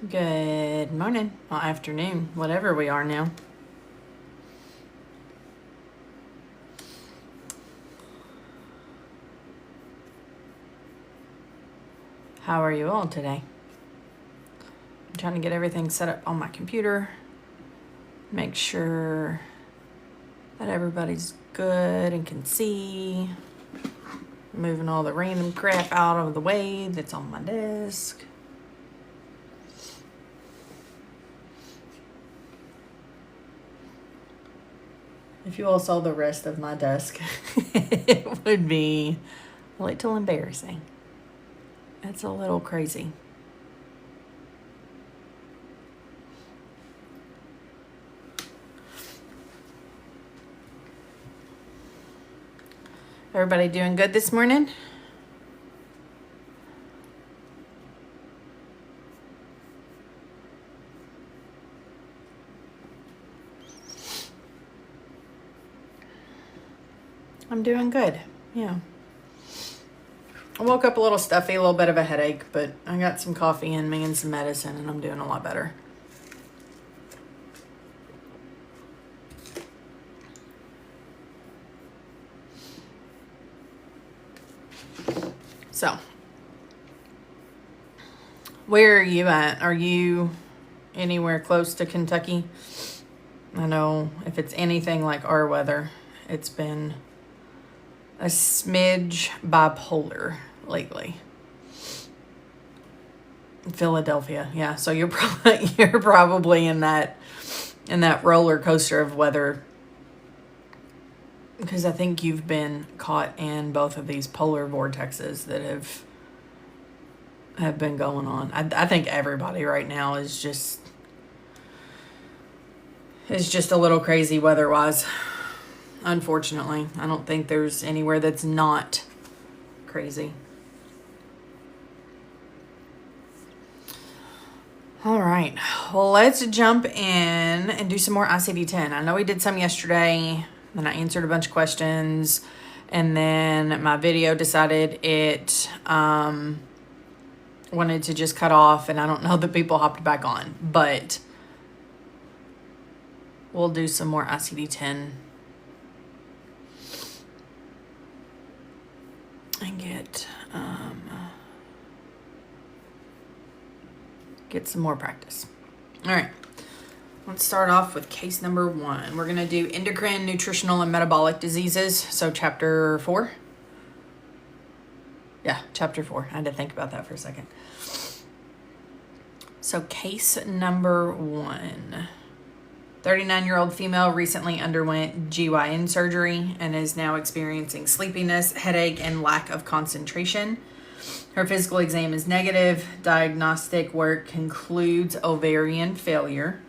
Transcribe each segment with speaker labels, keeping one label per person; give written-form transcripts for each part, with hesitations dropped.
Speaker 1: Good morning, well, afternoon, whatever we are now. How are you all today? I'm trying to get everything set up on my computer. Make sure that everybody's good and can see. Moving all the random crap out of the way that's on my desk. If you all saw the rest of my desk, it would be a little embarrassing. It's a little crazy. Everybody doing good this morning? I'm doing good, yeah. I woke up a little stuffy, a little bit of a headache, but I got some coffee in me and some medicine, and I'm doing a lot better. So, where are you at? Are you anywhere close to Kentucky? I know if it's anything like our weather, it's been a smidge bipolar lately. Philadelphia, yeah. So you're probably in that roller coaster of weather, because I think you've been caught in both of these polar vortexes that have been going on. I think everybody right now is just a little crazy weather-wise. Unfortunately, I don't think there's anywhere that's not crazy. All right, well, let's jump in and do some more ICD-10. I know we did some yesterday, and I answered a bunch of questions, and then my video decided it wanted to just cut off, and I don't know that people hopped back on, but we'll do some more ICD-10 and get some more practice. All right, let's start off with case number 1. We're going to do endocrine, nutritional, and metabolic diseases. So chapter 4. Yeah, chapter 4. I had to think about that for a second. So case number 1. 39-year-old female recently underwent GYN surgery and is now experiencing sleepiness, headache, and lack of concentration. Her physical exam is negative. Diagnostic work concludes ovarian failure,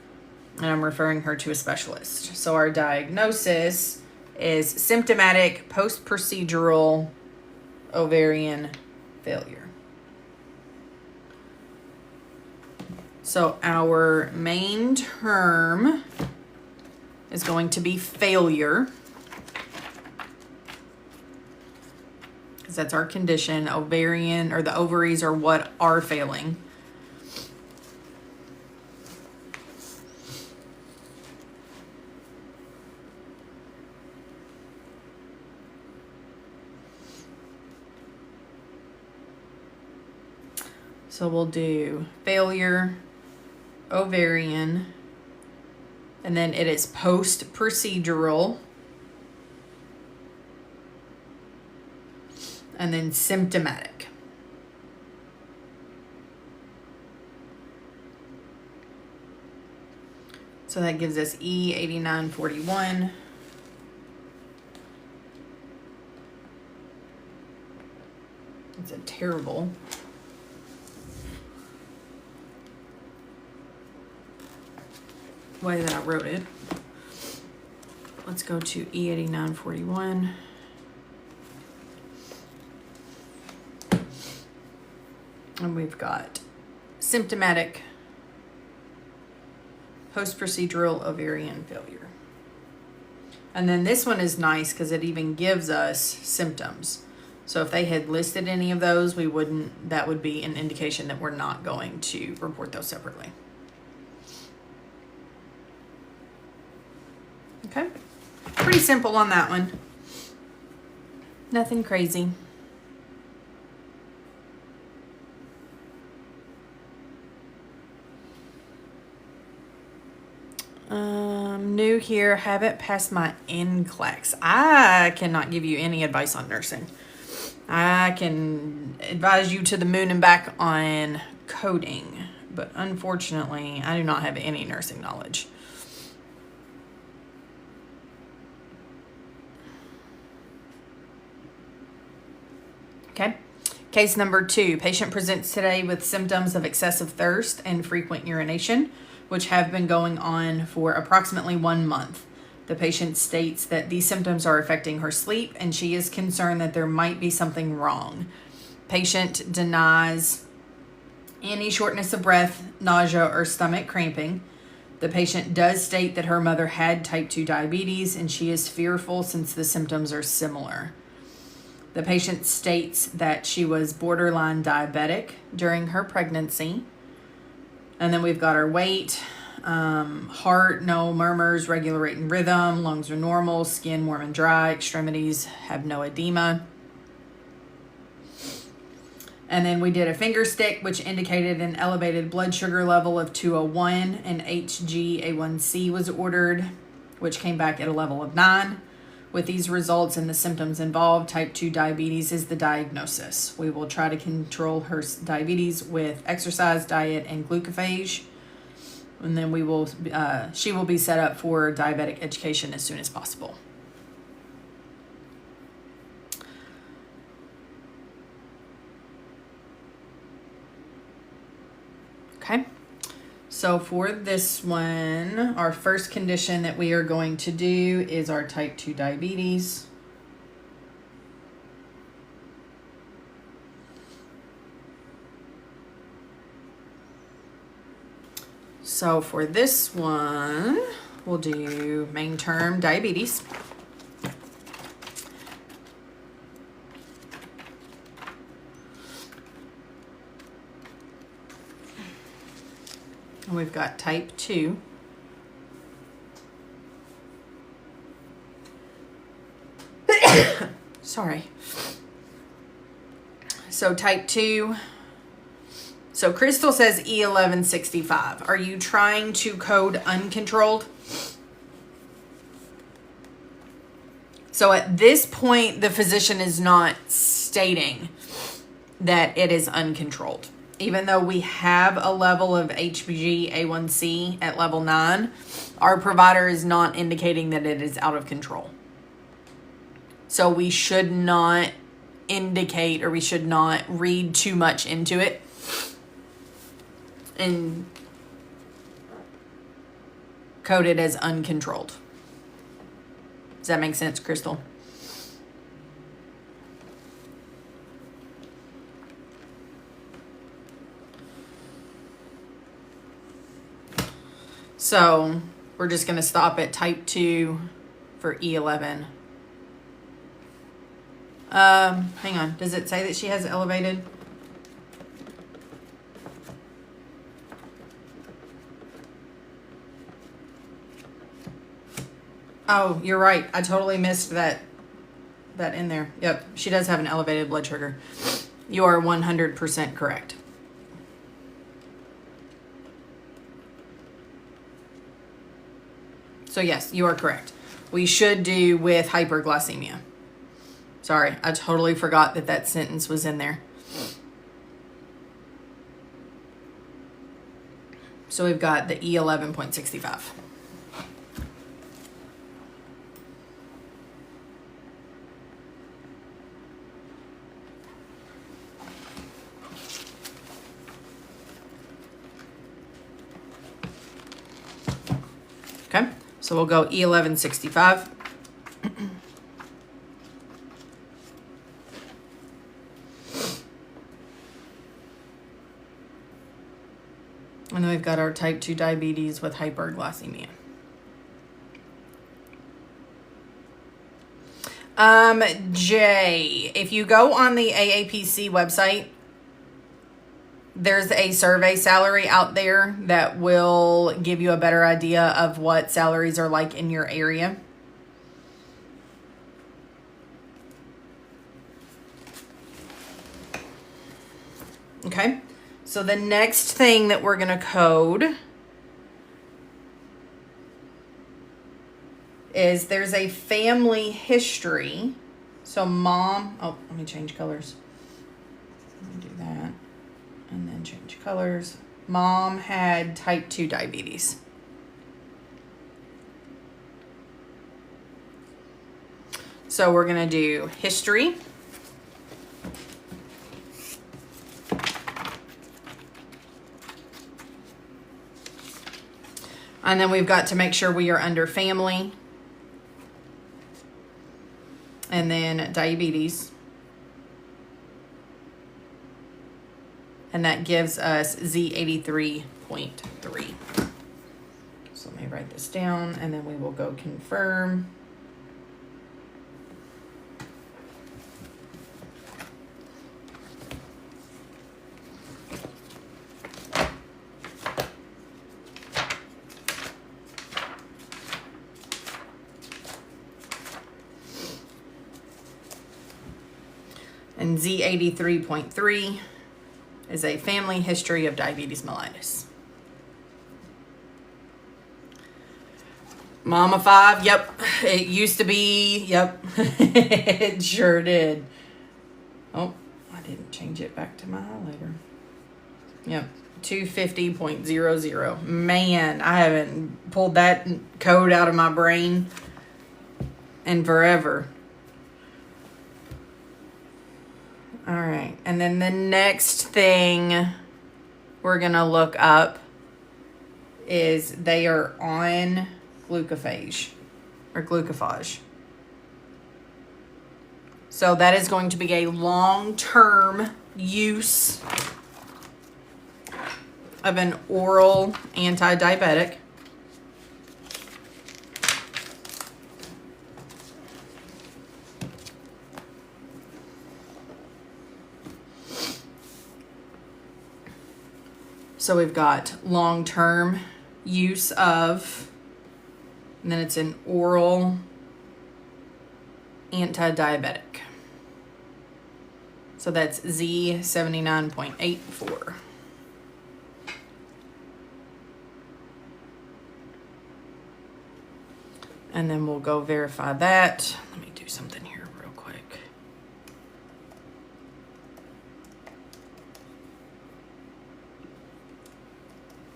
Speaker 1: and I'm referring her to a specialist. So our diagnosis is symptomatic post-procedural ovarian failure. So our main term is going to be failure, because that's our condition. Ovarian, or the ovaries, are what are failing. So we'll do failure, ovarian, and then it is post-procedural, and then symptomatic. So that gives us E8941. It's a terrible way that I wrote it. Let's go to E8941. And we've got symptomatic post-procedural ovarian failure. And then this one is nice because it even gives us symptoms. So if they had listed any of those, that would be an indication that we're not going to report those separately. Okay, pretty simple on that one. Nothing crazy. New here, haven't passed my NCLEX. I cannot give you any advice on nursing. I can advise you to the moon and back on coding, but unfortunately, I do not have any nursing knowledge. Okay. Case number 2. Patient presents today with symptoms of excessive thirst and frequent urination, which have been going on for approximately 1 month. The patient states that these symptoms are affecting her sleep, and she is concerned that there might be something wrong. Patient denies any shortness of breath, nausea, or stomach cramping. The patient does state that her mother had type 2 diabetes, and she is fearful since the symptoms are similar. The patient states that she was borderline diabetic during her pregnancy. And then we've got her weight, heart, no murmurs, regular rate and rhythm, lungs are normal, skin warm and dry, extremities have no edema. And then we did a finger stick, which indicated an elevated blood sugar level of 201, and HbA1c was ordered, which came back at a level of 9. With these results and the symptoms involved, type 2 diabetes is the diagnosis. We will try to control her diabetes with exercise, diet, and glucophage. And then she will be set up for diabetic education as soon as possible. Okay. So for this one, our first condition that we are going to do is our type 2 diabetes. So for this one, we'll do main term diabetes. And we've got type 2. Sorry. So type 2. So Crystal says E1165. Are you trying to code uncontrolled? So at this point, the physician is not stating that it is uncontrolled. Even though we have a level of HbA1c at level 9, our provider is not indicating that it is out of control. So we should not indicate, or we should not read too much into it and code it as uncontrolled. Does that make sense, Crystal? So we're just going to stop at type 2 for E11. Hang on. Does it say that she has elevated? Oh, you're right. I totally missed that in there. Yep. She does have an elevated blood sugar. You are 100% correct. So yes, you are correct. We should do with hyperglycemia. Sorry, I totally forgot that sentence was in there. So we've got the E11.65. Okay, so we'll go E1165. And then we've got our type 2 diabetes with hyperglycemia. Jay, if you go on the AAPC website, there's a survey salary out there that will give you a better idea of what salaries are like in your area. Okay, so the next thing that we're going to code is there's a family history. So mom, oh, let me change colors. Let me do that. And then change colors. Mom had type 2 diabetes. So we're going to do history. And then we've got to make sure we are under family. And then diabetes. And that gives us Z83.3. So let me write this down and then we will go confirm. And Z83.3 is a family history of diabetes mellitus. Mama 5, yep. It used to be, yep. It sure did. Oh, I didn't change it back to my highlighter. Yep, 250.00. Man, I haven't pulled that code out of my brain in forever. All right, and then the next thing we're going to look up is they are on glucophage or glucophage. So that is going to be a long-term use of an oral anti-diabetic. So we've got long-term use of, and then it's an oral anti-diabetic. So that's Z79.84. And then we'll go verify that. Let me do something here real quick.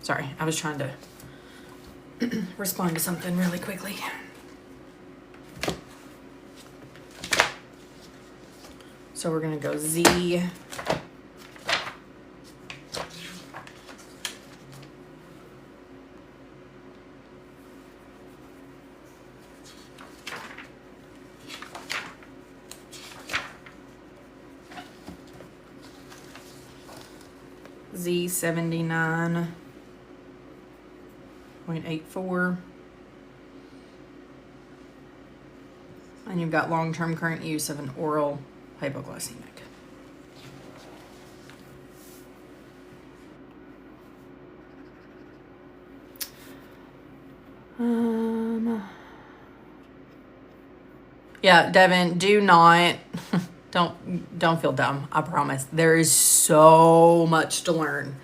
Speaker 1: Sorry, I was trying to respond to something really quickly. So we're going to go Z. Z79.84. And you've got long-term current use of an oral hypoglycemic. Yeah, Devin, do not don't feel dumb. I promise. There is so much to learn.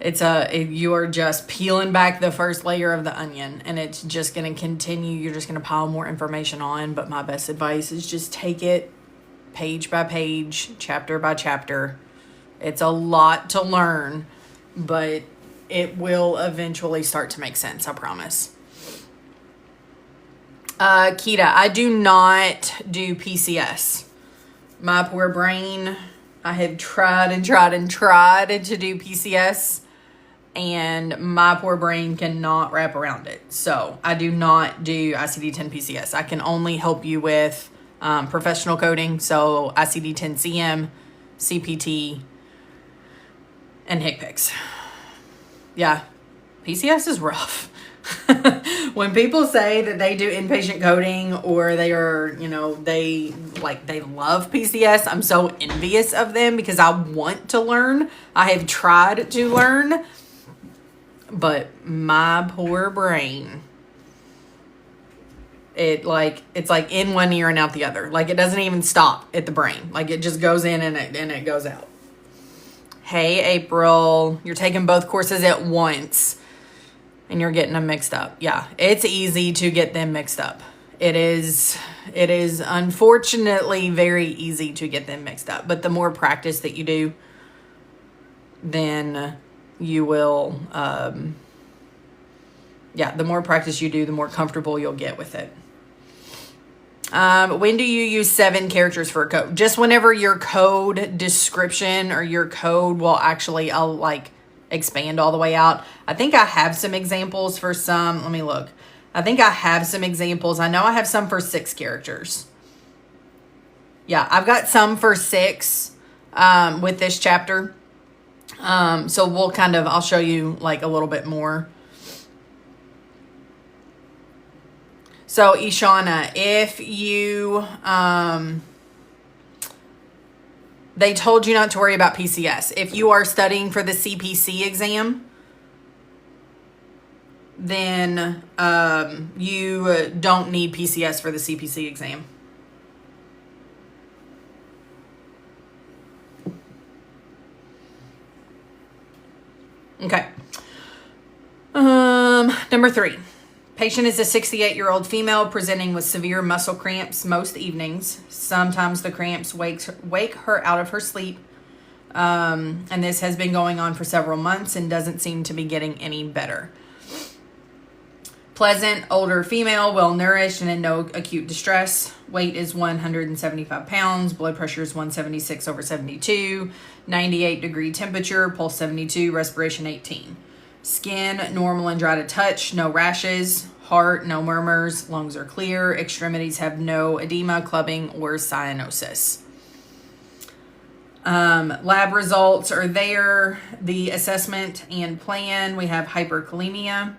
Speaker 1: You are just peeling back the first layer of the onion, and it's just going to continue. You're just going to pile more information on, but my best advice is just take it page by page, chapter by chapter. It's a lot to learn, but it will eventually start to make sense, I promise. Kita, I do not do PCS. My poor brain, I have tried to do PCS, and my poor brain cannot wrap around it. So I do not do ICD-10 PCS. I can only help you with professional coding, so ICD-10 CM, CPT, and HCPCS. Yeah, PCS is rough. When people say that they do inpatient coding or they are, they love PCS, I'm so envious of them because I want to learn. I have tried to learn, but my poor brain, it's like in one ear and out the other. Like it doesn't even stop at the brain. Like it just goes in and it goes out. Hey, April, you're taking both courses at once and you're getting them mixed up. Yeah, it's easy to get them mixed up. It is unfortunately very easy to get them mixed up. But the more practice that you do, then you will, the more practice you do, the more comfortable you'll get with it. When do you use 7 characters for a code? Just whenever your code description or your code will actually, I'll like expand all the way out. I think I have some examples for some. Let me look. I think I have some examples. I know I have some for 6 characters. Yeah, I've got some for 6 with this chapter. So I'll show you like a little bit more. So, Ishana, if you, they told you not to worry about PCS. If you are studying for the CPC exam, then you don't need PCS for the CPC exam. Okay. Number 3. Patient is a 68-year-old female presenting with severe muscle cramps most evenings. Sometimes the cramps wake her out of her sleep. And this has been going on for several months and doesn't seem to be getting any better. Pleasant, older female, well-nourished and in no acute distress. Weight is 175 pounds. Blood pressure is 176/72. 98-degree temperature. Pulse 72. Respiration 18. Skin, normal and dry to touch. No rashes. Heart, no murmurs. Lungs are clear. Extremities have no edema, clubbing, or cyanosis. Lab results are there. The assessment and plan. We have hyperkalemia.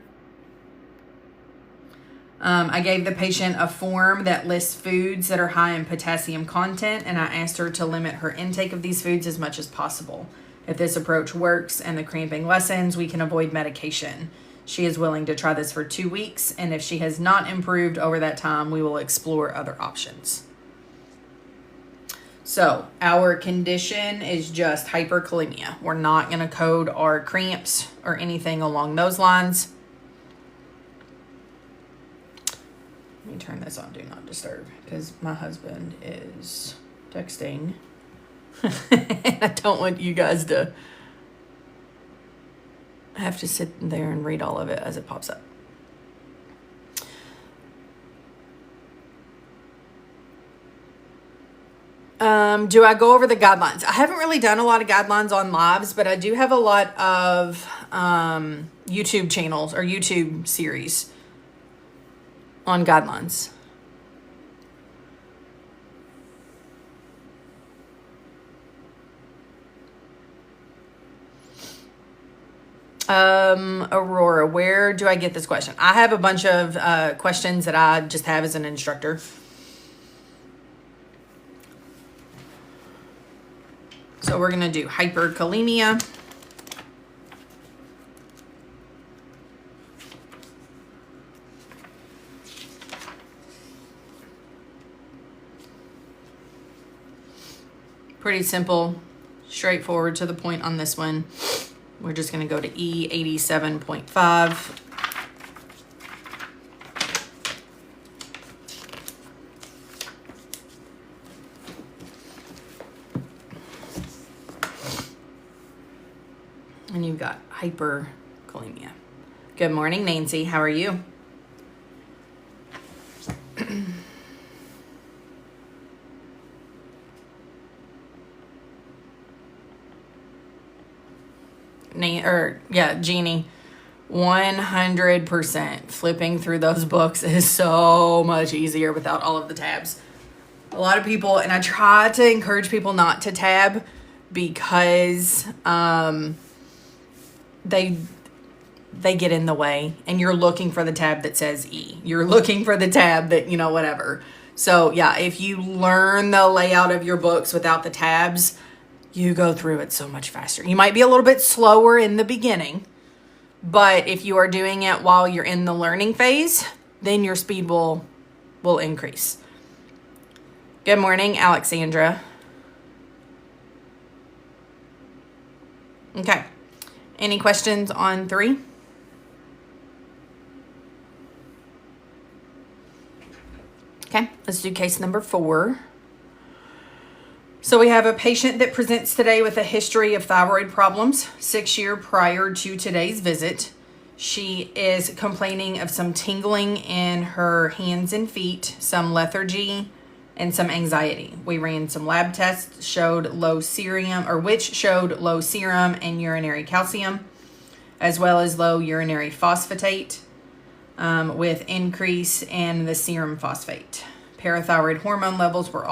Speaker 1: I gave the patient a form that lists foods that are high in potassium content, and I asked her to limit her intake of these foods as much as possible. If this approach works and the cramping lessens, we can avoid medication. She is willing to try this for 2 weeks, and if she has not improved over that time, we will explore other options. So, our condition is just hyperkalemia. We're not going to code our cramps or anything along those lines. Let me turn this on Do Not Disturb because my husband is texting. And I don't want you guys to have to sit there and read all of it as it pops up. Do I go over the guidelines? I haven't really done a lot of guidelines on lives, but I do have a lot of YouTube channels or YouTube series on guidelines. Aurora, where do I get this question? I have a bunch of questions that I just have as an instructor. So we're going to do hyperkalemia. Pretty simple, straightforward to the point on this one. We're just going to go to E87.5. And you've got hyperkalemia. Good morning, Nancy. How are you? Jeannie, 100%. Flipping through those books is so much easier without all of the tabs. A lot of people, and I try to encourage people not to tab because they get in the way, and you're looking for the tab that says E. You're looking for the tab that, whatever. So yeah, if you learn the layout of your books without the tabs, you go through it so much faster. You might be a little bit slower in the beginning, but if you are doing it while you're in the learning phase, then your speed will increase. Good morning, Alexandra. Okay. Any questions on 3? Okay, let's do case number 4. So we have a patient that presents today with a history of thyroid problems 6 years prior to today's visit. She is complaining of some tingling in her hands and feet, some lethargy, and some anxiety. We ran some lab tests, which showed low serum and urinary calcium, as well as low urinary phosphatate, with increase in the serum phosphate. Parathyroid hormone levels were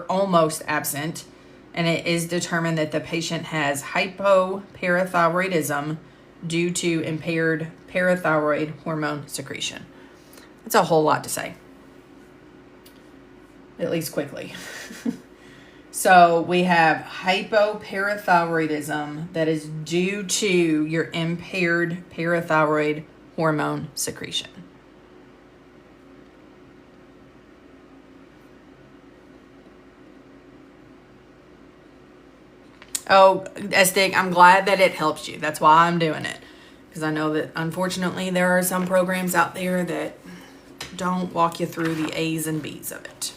Speaker 1: almost absent, and it is determined that the patient has hypoparathyroidism due to impaired parathyroid hormone secretion. That's a whole lot to say, at least quickly. So we have hypoparathyroidism that is due to your impaired parathyroid hormone secretion. Oh, Estig, I'm glad that it helps you. That's why I'm doing it. Because I know that, unfortunately, there are some programs out there that don't walk you through the A's and B's of it.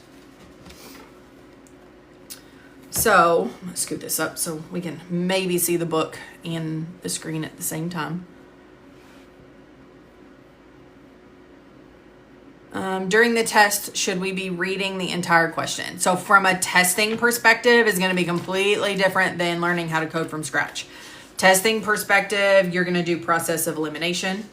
Speaker 1: So, let's scoot this up so we can maybe see the book and the screen at the same time. During the test, should we be reading the entire question? So from a testing perspective, is going to be completely different than learning how to code from scratch. Testing perspective, you're going to do process of elimination.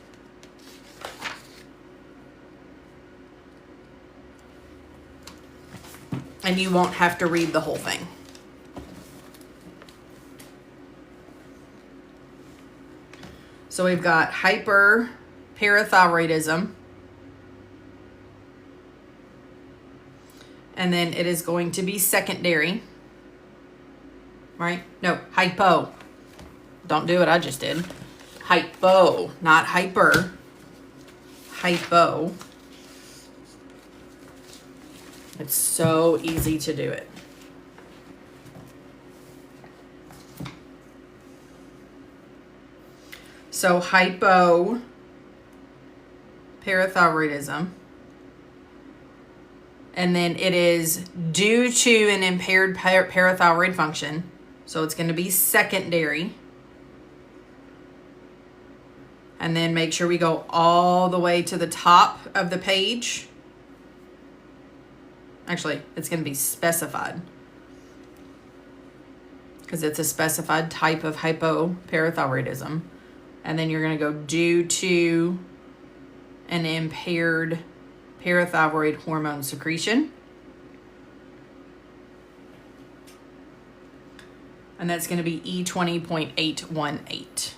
Speaker 1: And you won't have to read the whole thing. So we've got hyperparathyroidism. And then it is going to be secondary, right? No, hypo. Don't do what I just did. Hypo, not hyper. Hypo. It's so easy to do it. So hypoparathyroidism. And then it is due to an impaired parathyroid function. So it's going to be secondary. And then make sure we go all the way to the top of the page. Actually, it's going to be specified, because it's a specified type of hypoparathyroidism. And then you're going to go due to an impaired parathyroid hormone secretion. And that's going to be E20.818.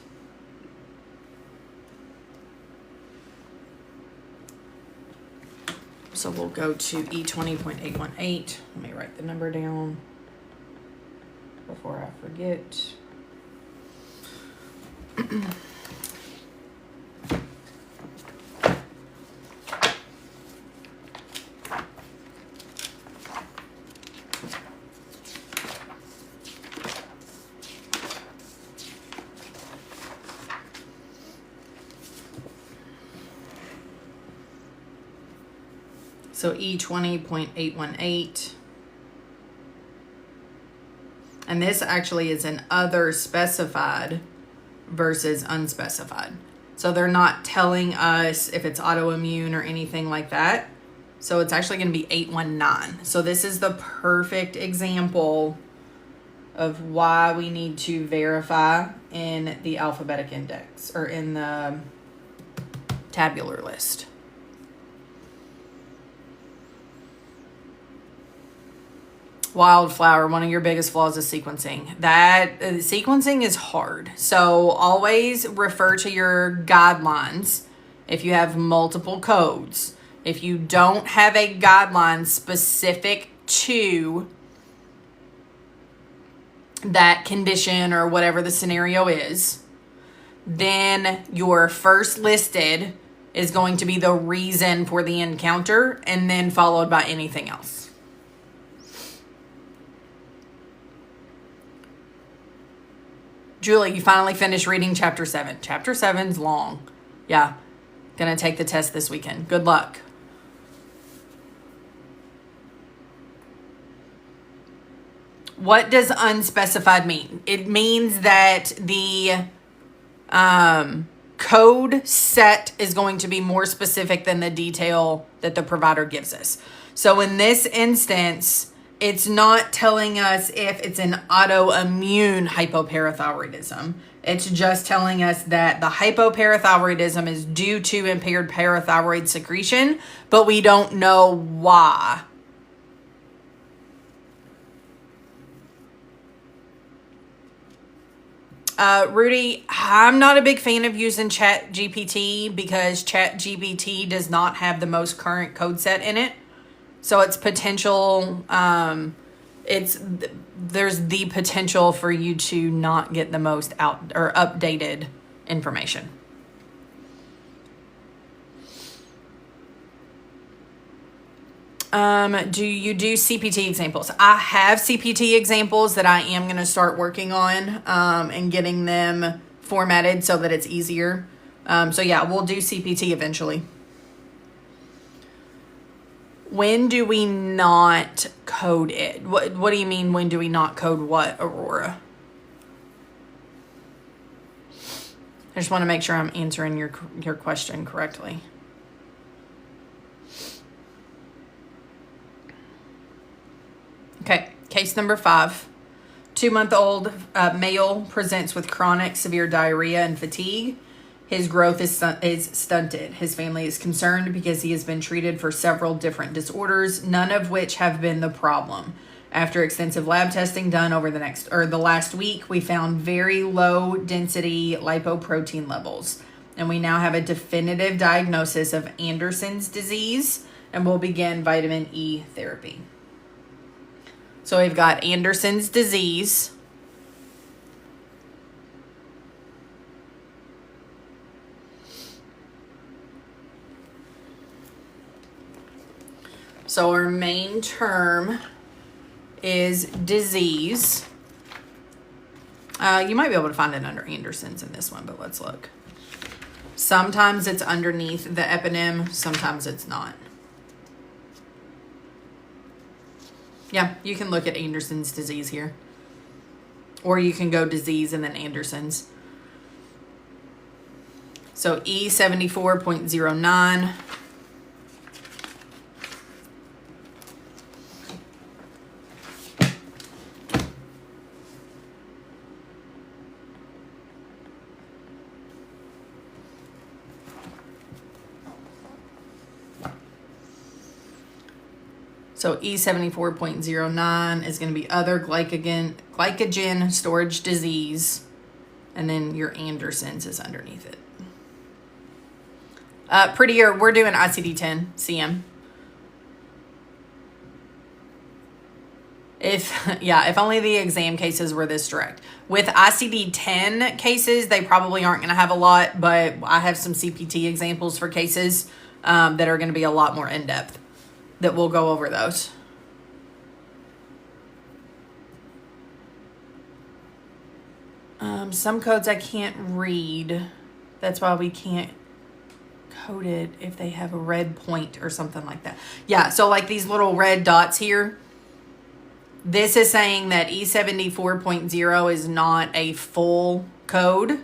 Speaker 1: So we'll go to E20.818. Let me write the number down before I forget. So E20.818. And this actually is an other specified versus unspecified. So they're not telling us if it's autoimmune or anything like that. So it's actually going to be 819. So this is the perfect example of why we need to verify in the alphabetic index or in the tabular list. Wildflower, one of your biggest flaws is sequencing. Sequencing is hard. So always refer to your guidelines if you have multiple codes. If you don't have a guideline specific to that condition or whatever the scenario is, then your first listed is going to be the reason for the encounter and then followed by anything else. Julie, you finally finished reading chapter 7. Chapter 7's long. Yeah. Gonna take the test this weekend. Good luck. What does unspecified mean? It means that the code set is going to be more specific than the detail that the provider gives us. So in this instance, it's not telling us if it's an autoimmune hypoparathyroidism. It's just telling us that the hypoparathyroidism is due to impaired parathyroid secretion, but we don't know why. Rudy, I'm not a big fan of using ChatGPT because ChatGPT does not have the most current code set in it. So it's potential, there's the potential for you to not get the most out or updated information. Do you do CPT examples? I have CPT examples that I am going to start working on, and getting them formatted so that it's easier. So yeah, we'll do CPT eventually. When do we not code it? What do you mean, when do we not code what, Aurora? I just want to make sure I'm answering your question correctly. Okay, case number 5. 2-month-old male presents with chronic severe diarrhea and fatigue. His growth is stunted. His family is concerned because he has been treated for several different disorders, none of which have been the problem. After extensive lab testing done over the last week, we found very low density lipoprotein levels. And we now have a definitive diagnosis of Anderson's disease, and we'll begin vitamin E therapy. So we've got Anderson's disease. So our main term is disease. You might be able to find it under Anderson's in this one, but let's look. Sometimes it's underneath the eponym, sometimes it's not. Yeah, you can look at Anderson's disease here. Or you can go disease and then Anderson's. So E74.09. So E74.09 is going to be other glycogen storage disease. And then your Anderson's is underneath it. Prettier, we're doing ICD-10 CM. If only the exam cases were this direct. With ICD-10 cases, they probably aren't going to have a lot, but I have some CPT examples for cases that are going to be a lot more in-depth. That we'll go over those. Some codes I can't read. That's why we can't code it if they have a red point or something like that. Yeah, so like these little red dots here. This is saying that E74.0 is not a full code.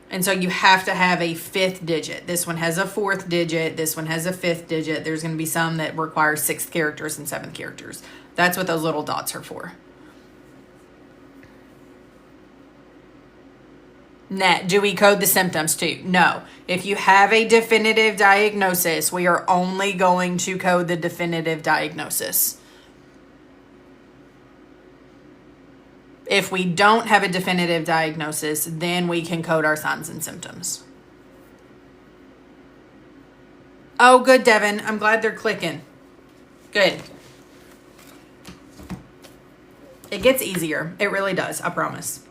Speaker 1: And so you have to have a 5th digit. This one has a 4th digit. This one has a 5th digit. There's going to be some that require 6 characters and 7 characters. That's what those little dots are for. Nat, do we code the symptoms too? No. If you have a definitive diagnosis, we are only going to code the definitive diagnosis. If we don't have a definitive diagnosis, then we can code our signs and symptoms. Oh, good, Devin. I'm glad they're clicking. Good. It gets easier. It really does. I promise.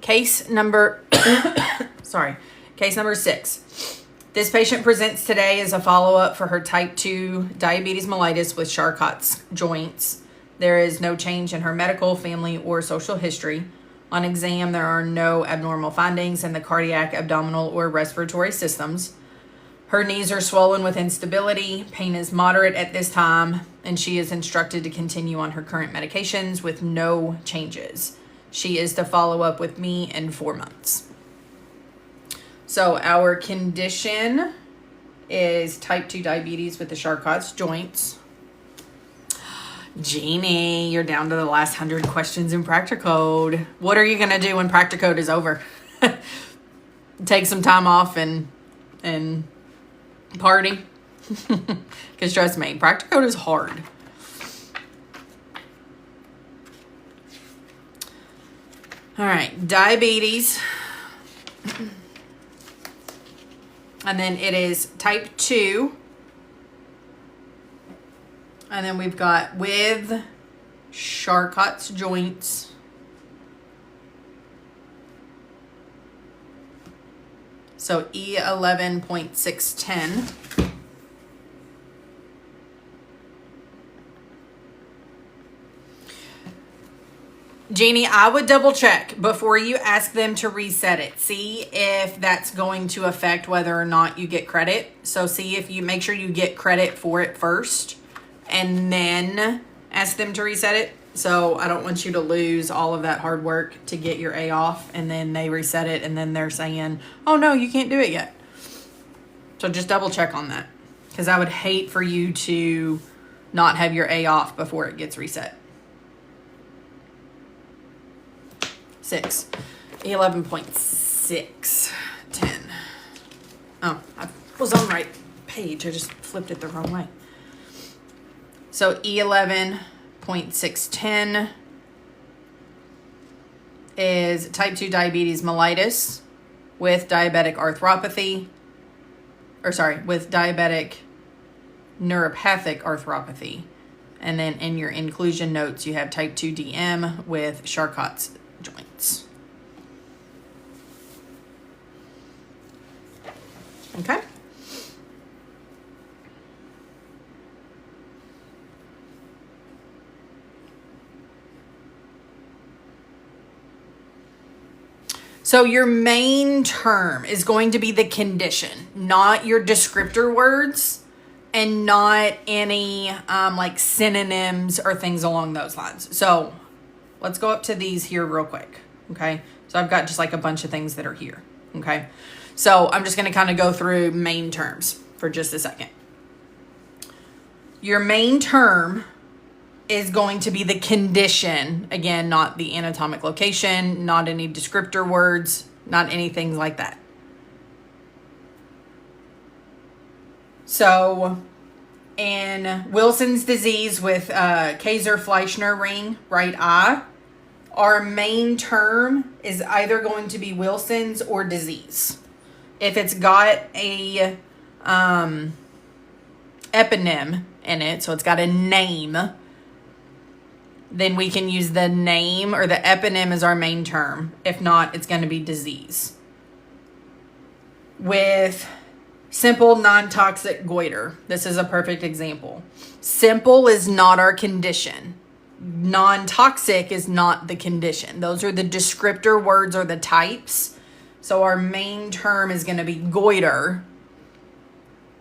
Speaker 1: Case number 6. This patient presents today as a follow-up for her type 2 diabetes mellitus with Charcot's joints. There is no change in her medical, family, or social history. On exam, there are no abnormal findings in the cardiac, abdominal, or respiratory systems. Her knees are swollen with instability. Pain is moderate at this time, and she is instructed to continue on her current medications with no changes. She is to follow up with me in 4 months. So our condition is type 2 diabetes with the Charcot's joints. Jeannie, you're down to the last 100 questions in Practicode. What are you going to do when Practicode is over? Take some time off and party? Because trust me, Practicode is hard. All right, diabetes. And then it is type 2. And then we've got with Charcot's joints. So E11.610. Jeannie, I would double check before you ask them to reset it. See if that's going to affect whether or not you get credit. So see if you make sure you get credit for it first and then ask them to reset it. So I don't want you to lose all of that hard work to get your A off and then they reset it and then they're saying, oh no, you can't do it yet. So just double check on that because I would hate for you to not have your A off before it gets reset. 6. 11.610. Oh, I was on the right page. I just flipped it the wrong way. So E11.610 is type 2 diabetes mellitus with diabetic arthropathy. With diabetic neuropathic arthropathy. And then in your inclusion notes, you have type 2 DM with Charcot's joints. Okay. So your main term is going to be the condition, not your descriptor words and not any like synonyms or things along those lines. So let's go up to these here real quick. Okay. So I've got just like a bunch of things that are here. Okay. So I'm just going to kind of go through main terms for just a second. Your main term is going to be the condition. Again, not the anatomic location, not any descriptor words, not anything like that. So in Wilson's disease with Kayser-Fleischner ring, right eye, our main term is either going to be Wilson's or disease. If it's got a eponym in it, so it's got a name, then we can use the name or the eponym as our main term. If not, it's going to be disease. With simple non-toxic goiter, this is a perfect example. Simple is not our condition. Non-toxic is not the condition. Those are the descriptor words or the types. So our main term is going to be goiter.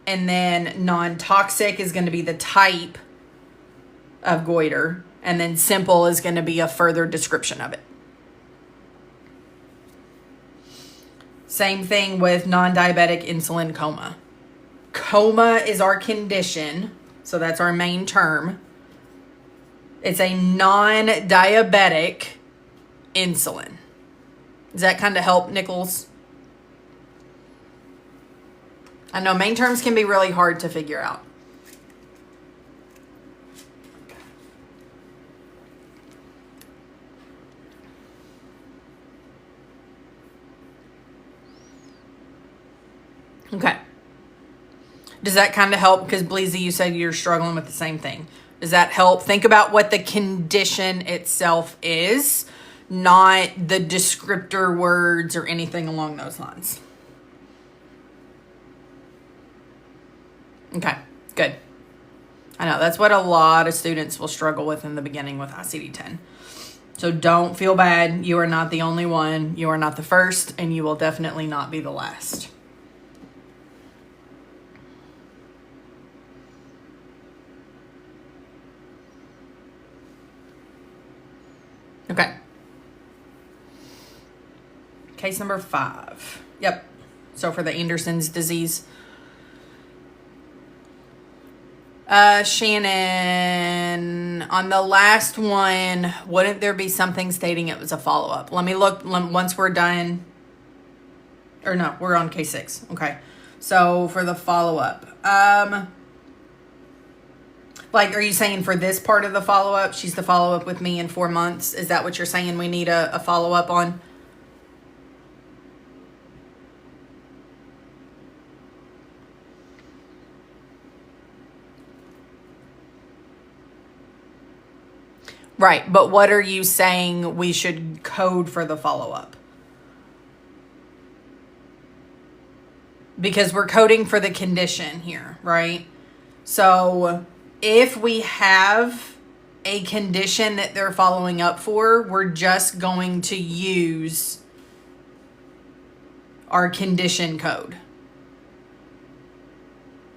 Speaker 1: And then non-toxic is going to be the type of goiter. And then simple is going to be a further description of it. Same thing with non-diabetic insulin coma. Coma is our condition. So that's our main term. It's a non-diabetic insulin. Does that kind of help, Nichols? I know main terms can be really hard to figure out. Okay. Does that kind of help? Because Bleezy, you said you're struggling with the same thing. Does that help? Think about what the condition itself is, not the descriptor words or anything along those lines. Okay, good. I know that's what a lot of students will struggle with in the beginning with ICD-10. So don't feel bad. You are not the only one. You are not the first, and you will definitely not be the last. Okay. Case number 5. Yep. So for the Anderson's disease. Shannon, on the last one, wouldn't there be something stating it was a follow-up? Let me look once we're done. Or no, we're on case 6. Okay. So for the follow-up, like, are you saying for this part of the follow-up, she's the follow-up with me in 4 months? Is that what you're saying we need a follow-up on? Right, but what are you saying we should code for the follow-up? Because we're coding for the condition here, right? So if we have a condition that they're following up for, we're just going to use our condition code.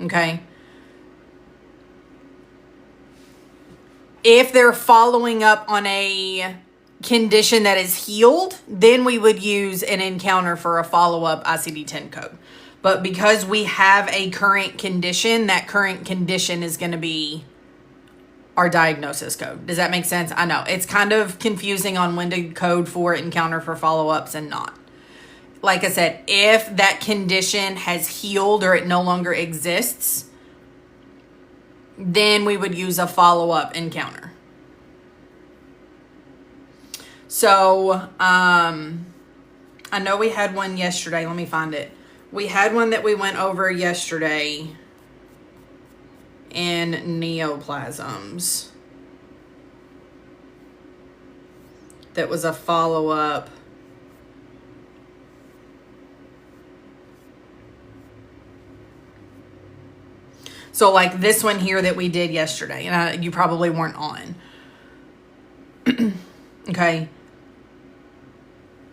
Speaker 1: Okay? If they're following up on a condition that is healed, then we would use an encounter for a follow-up ICD-10 code. But because we have a current condition, that current condition is going to be our diagnosis code. Does that make sense? I know it's kind of confusing on when to code for encounter for follow-ups and not. Like I said, if that condition has healed or it no longer exists, then we would use a follow-up encounter. So, I know we had one yesterday. Let me find it. We had one that we went over yesterday in neoplasms. That was a follow-up. So like this one here that we did yesterday, and you probably weren't on. Okay.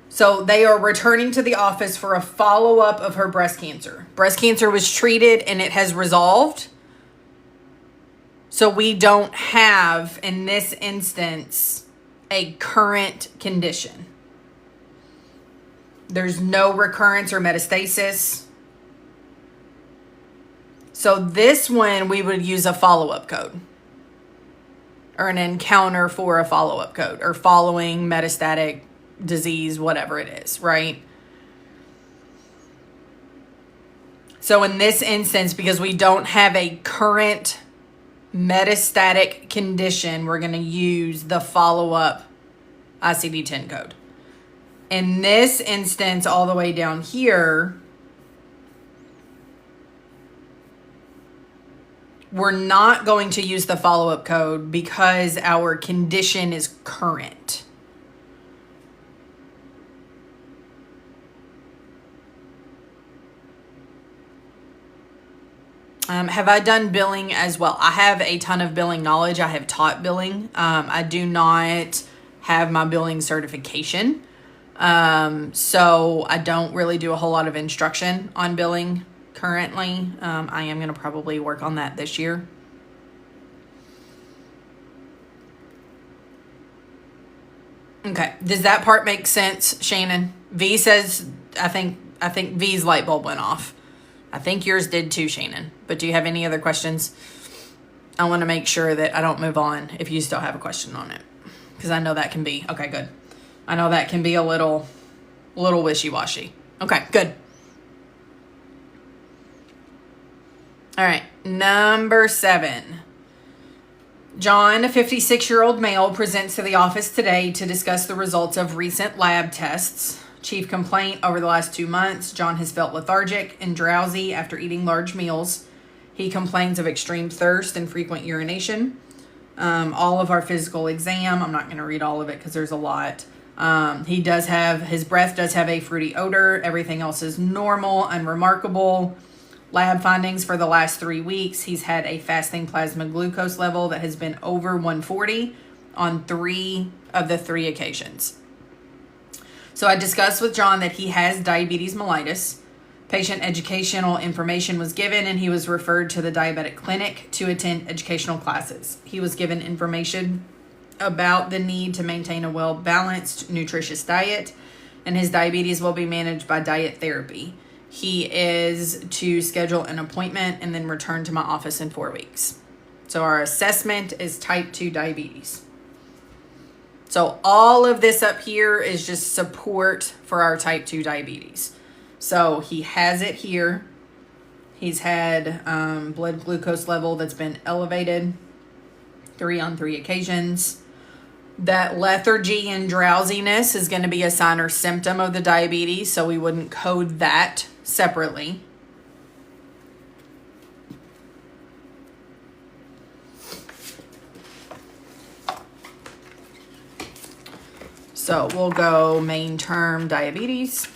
Speaker 1: So they are returning to the office for a follow-up of her breast cancer. Breast cancer was treated and it has resolved. So we don't have, in this instance, a current condition. There's no recurrence or metastasis. So this one, we would use a follow-up code. Or an encounter for a follow-up code. Or following metastatic disease, whatever it is, right? So in this instance, because we don't have a current metastatic condition, we're going to use the follow-up ICD-10 code. In this instance, all the way down here, we're not going to use the follow-up code because our condition is current. Have I done billing as well? I have a ton of billing knowledge. I have taught billing. I do not have my billing certification. So I don't really do a whole lot of instruction on billing currently. I am going to probably work on that this year. Okay. Does that part make sense, Shannon? V says, I think V's light bulb went off. I think yours did too, Shannon. But do you have any other questions? I want to make sure that I don't move on if you still have a question on it. Because I know that can be, okay, good. I know that can be a little wishy-washy. Okay, good. All right, number 7. John, a 56-year-old male, presents to the office today to discuss the results of recent lab tests. Chief complaint over the last 2 months, John has felt lethargic and drowsy after eating large meals. He complains of extreme thirst and frequent urination. All of our physical exam, I'm not going to read all of it because there's a lot. His breath does have a fruity odor. Everything else is normal, unremarkable. Lab findings for the last 3 weeks. He's had a fasting plasma glucose level that has been over 140 on 3 of the 3 occasions. So I discussed with John that he has diabetes mellitus. Patient educational information was given and he was referred to the diabetic clinic to attend educational classes. He was given information about the need to maintain a well-balanced, nutritious diet, and his diabetes will be managed by diet therapy. He is to schedule an appointment and then return to my office in 4 weeks. So our assessment is type 2 diabetes. So all of this up here is just support for our type 2 diabetes. So he has it here. He's had blood glucose level that's been elevated 3 on 3 occasions. That lethargy and drowsiness is going to be a sign or symptom of the diabetes, so we wouldn't code that separately. So we'll go main term diabetes.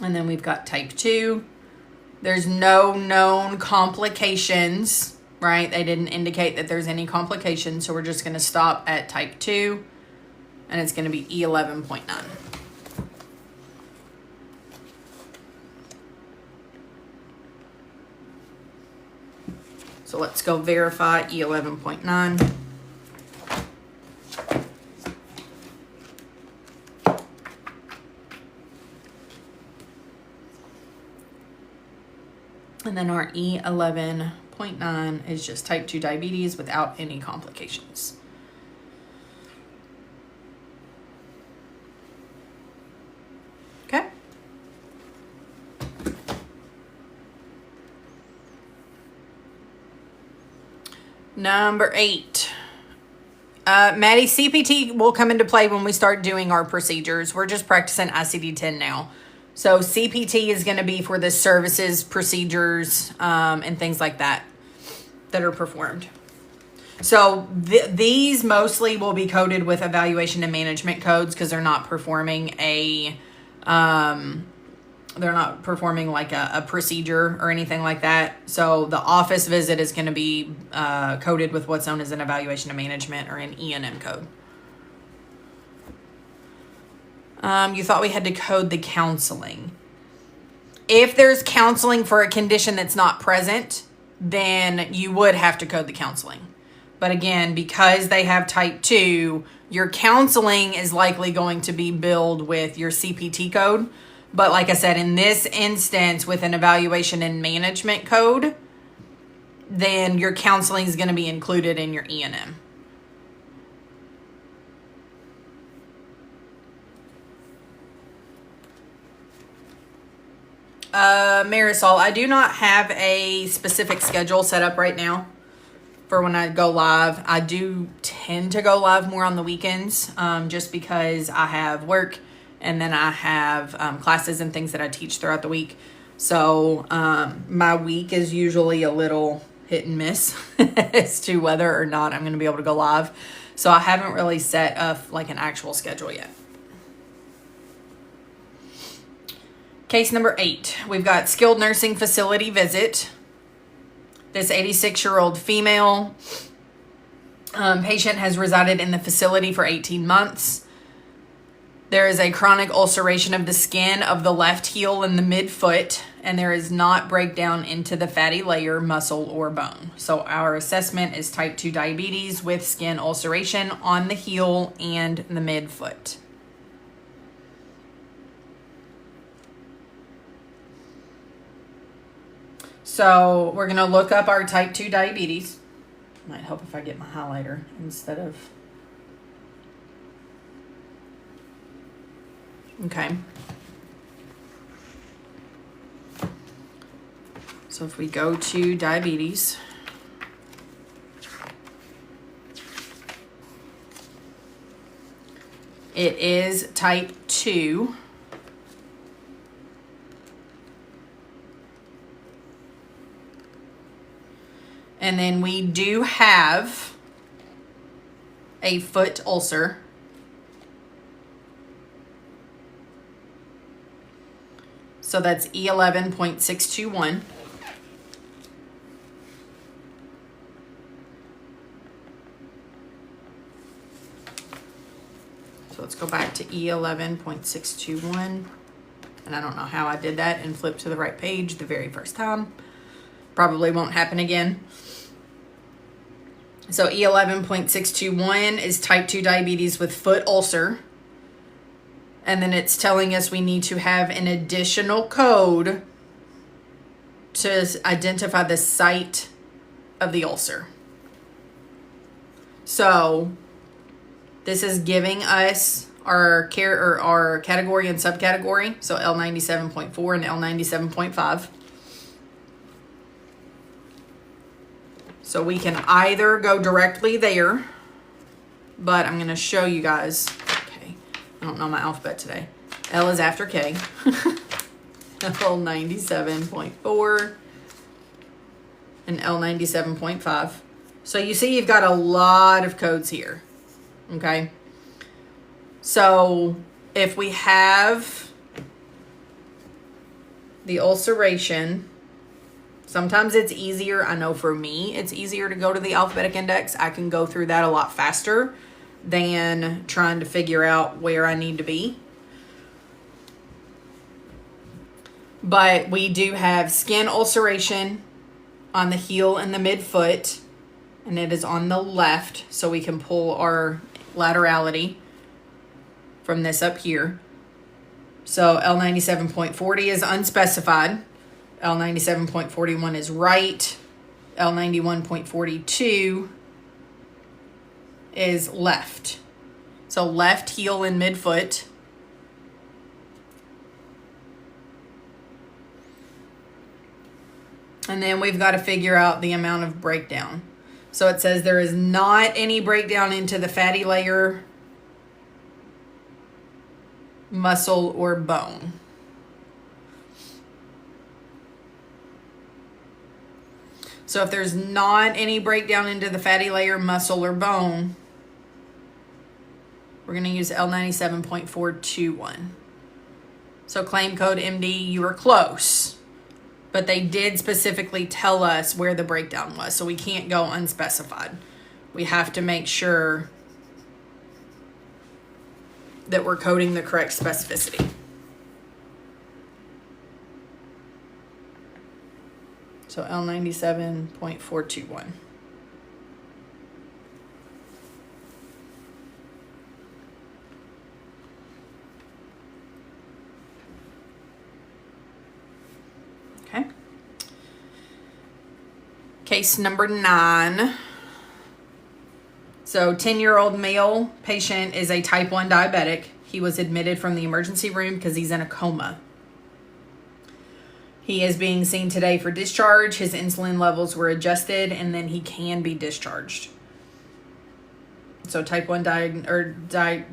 Speaker 1: And then we've got type 2. There's no known complications, right? They didn't indicate that there's any complications, so we're just going to stop at type 2, and it's going to be E11.9. So let's go verify E11.9. And then our E11.9 is just type 2 diabetes without any complications. Okay. Number 8. Maddie, CPT will come into play when we start doing our procedures. We're just practicing ICD-10 now. So CPT is going to be for the services, procedures, and things like that are performed. So these mostly will be coded with evaluation and management codes because they're not performing like a procedure or anything like that. So the office visit is going to be coded with what's known as an evaluation and management or an E&M code. You thought we had to code the counseling. If there's counseling for a condition that's not present, then you would have to code the counseling. But again, because they have type 2, your counseling is likely going to be billed with your CPT code. But like I said, in this instance, with an evaluation and management code, then your counseling is going to be included in your E&M. Marisol, I do not have a specific schedule set up right now for when I go live. I do tend to go live more on the weekends, just because I have work and then I have classes and things that I teach throughout the week. So my week is usually a little hit and miss as to whether or not I'm going to be able to go live. So I haven't really set up like an actual schedule yet. Case number 8, we've got skilled nursing facility visit. This 86-year-old female patient has resided in the facility for 18 months. There is a chronic ulceration of the skin of the left heel and the midfoot, and there is not breakdown into the fatty layer, muscle, or bone. So our assessment is type 2 diabetes with skin ulceration on the heel and the midfoot. So we're going to look up our type 2 diabetes. Might help if I get my highlighter instead of... Okay. So if we go to diabetes... It is type 2. And then we do have a foot ulcer. So that's E11.621. So let's go back to E11.621. And I don't know how I did that and flipped to the right page the very first time. Probably won't happen again. So E11.621 is type 2 diabetes with foot ulcer. And then it's telling us we need to have an additional code to identify the site of the ulcer. So this is giving us our our category and subcategory. So L97.4 and L97.5. So we can either go directly there, but I'm going to show you guys. Okay, I don't know my alphabet today. L is after K. L97.4 and L97.5. So you see you've got a lot of codes here. Okay. So if we have the ulceration, sometimes it's easier. I know for me, it's easier to go to the alphabetic index. I can go through that a lot faster than trying to figure out where I need to be. But we do have skin ulceration on the heel and the midfoot, and it is on the left, so we can pull our laterality from this up here. So L97.40 is unspecified. L97.41 is right. L91.42 is left. So left heel and midfoot. And then we've got to figure out the amount of breakdown. So it says there is not any breakdown into the fatty layer, muscle, or bone. So if there's not any breakdown into the fatty layer, muscle, or bone, we're going to use L97.421. So claim code MD, you were close. But they did specifically tell us where the breakdown was. So we can't go unspecified. We have to make sure that we're coding the correct specificity. So L97.421. Okay. Case number 9. So 10-year-old male patient is a type 1 diabetic. He was admitted from the emergency room because he's in a coma. He is being seen today for discharge. His insulin levels were adjusted, and then he can be discharged. So type 1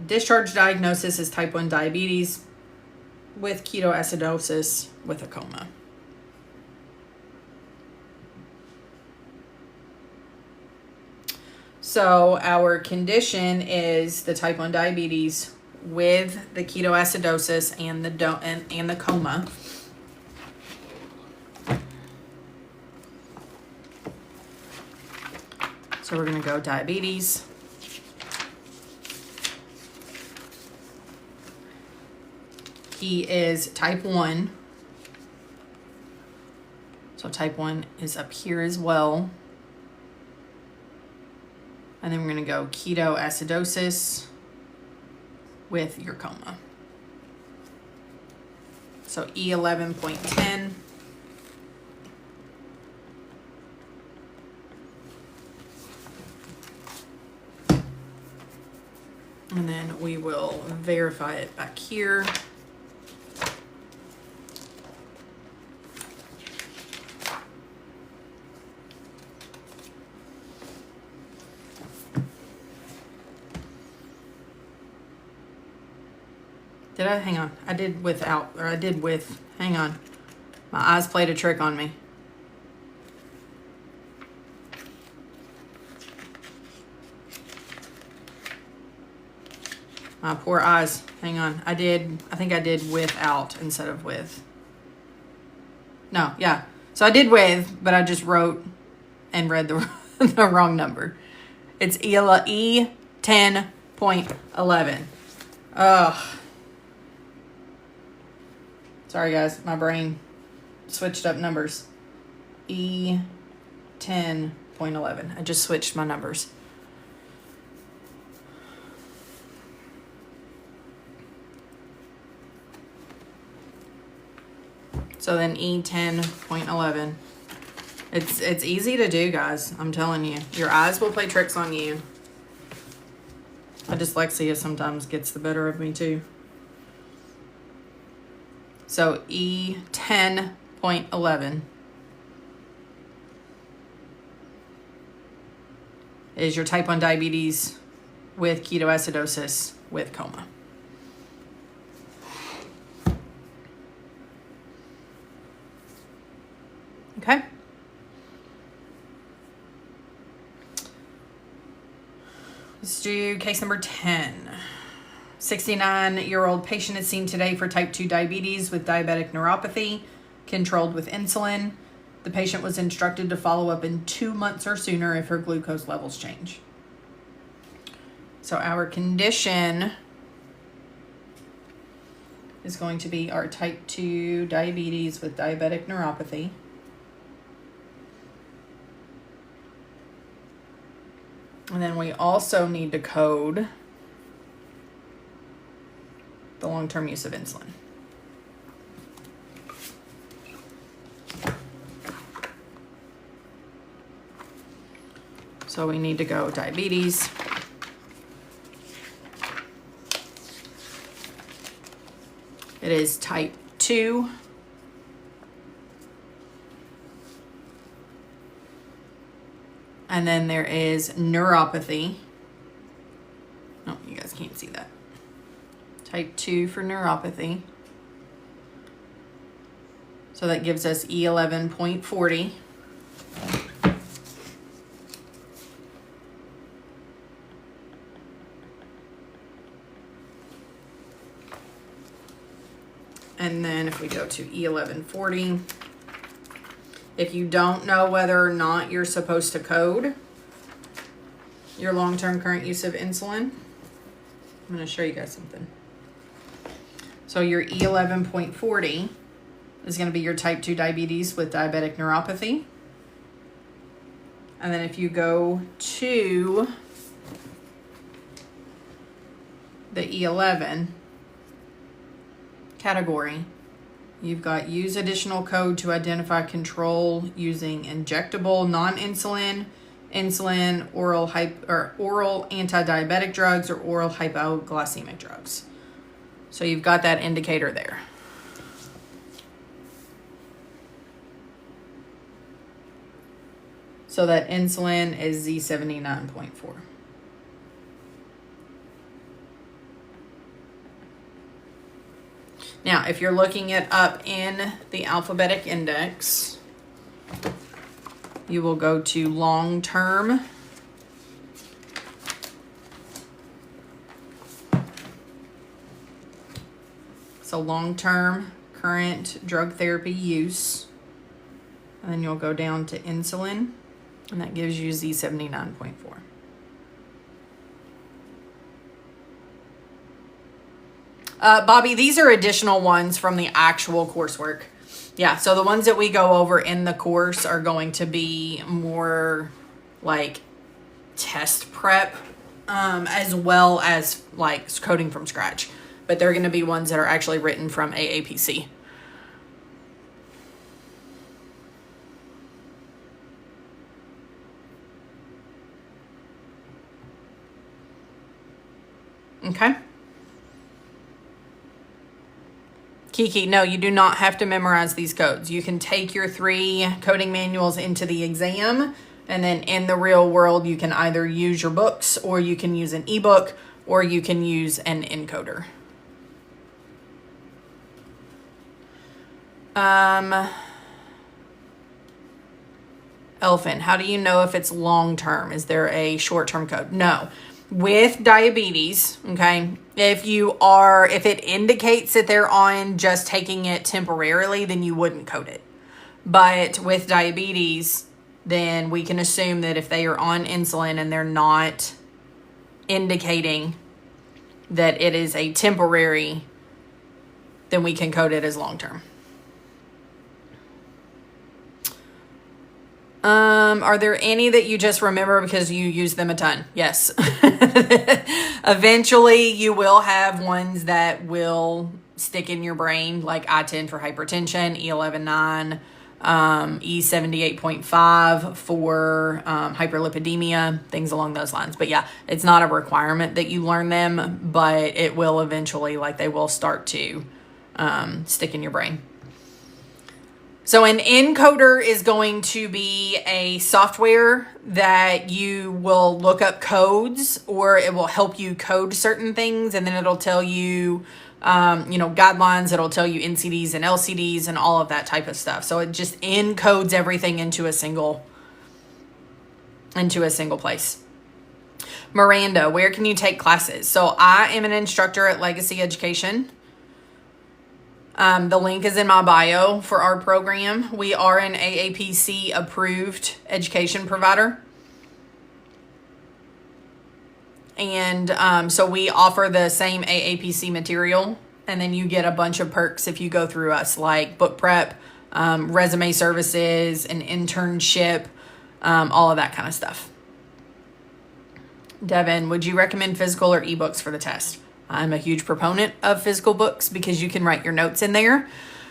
Speaker 1: discharge diagnosis is type 1 diabetes with ketoacidosis with a coma. So our condition is the type 1 diabetes with the ketoacidosis and the coma. So we're going to go diabetes. He is type 1. So type 1 is up here as well. And then we're going to go ketoacidosis with your coma. So E11.10. And then we will verify it back here. Did I? Hang on. I did without, or I did with. Hang on. My eyes played a trick on me. My poor eyes. Hang on. I think I did without instead of with. No, yeah. So I did with, but I just wrote and read the, the wrong number. It's E10.11. Ugh. Sorry, guys. My brain switched up numbers. E10.11. I just switched my numbers. So then E10.11. It's easy to do, guys. I'm telling you. Your eyes will play tricks on you. My dyslexia sometimes gets the better of me too. So E10.11 is your type 1 diabetes with ketoacidosis with coma. Okay. Let's do case number 10. 69-year-old patient is seen today for type 2 diabetes with diabetic neuropathy, controlled with insulin. The patient was instructed to follow up in 2 months or sooner if her glucose levels change. So our condition is going to be our type 2 diabetes with diabetic neuropathy. And then we also need to code the long-term use of insulin. So we need to go diabetes. It is type 2. And then there is neuropathy. Oh, you guys can't see that. Type 2 for neuropathy. So that gives us E11.40. And then if we go to E11.40, if you don't know whether or not you're supposed to code your long-term current use of insulin, I'm going to show you guys something. So your E11.40 is going to be your type 2 diabetes with diabetic neuropathy. And then if you go to the E11 category, you've got use additional code to identify control using injectable non-insulin, insulin, oral anti-diabetic drugs, or oral hypoglycemic drugs. So you've got that indicator there. So that insulin is Z79.4. Now, if you're looking it up in the alphabetic index, you will go to long-term. So long-term current drug therapy use. And then you'll go down to insulin, and that gives you Z79.4. Bobby, these are additional ones from the actual coursework. Yeah, so the ones that we go over in the course are going to be more like test prep, as well as like coding from scratch. But they're going to be ones that are actually written from AAPC. Okay. Kiki, no, you do not have to memorize these codes. You can take your 3 coding manuals into the exam, and then in the real world, you can either use your books, or you can use an ebook, or you can use an encoder. Elephant, how do you know if it's long-term? Is there a short-term code? No. With diabetes, okay, if it indicates that they're on just taking it temporarily, then you wouldn't code it. But with diabetes, then we can assume that if they are on insulin and they're not indicating that it is a temporary, then we can code it as long-term. Are there any that you just remember because you use them a ton? Yes. Eventually you will have ones that will stick in your brain, like I-10 for hypertension, E11.9, E78.5 for hyperlipidemia, things along those lines. But yeah, it's not a requirement that you learn them, but it will eventually, like they will start to stick in your brain. So an encoder is going to be a software that you will look up codes, or it will help you code certain things, and then it'll tell you, guidelines. It'll tell you NCDs and LCDs and all of that type of stuff. So it just encodes everything into a single place. Miranda, where can you take classes? So I am an instructor at Legacy Education. The link is in my bio for our program. We are an AAPC approved education provider. And so we offer the same AAPC material, and then you get a bunch of perks if you go through us, like book prep, resume services, an internship, all of that kind of stuff. Devin, would you recommend physical or ebooks for the test? I'm a huge proponent of physical books because you can write your notes in there.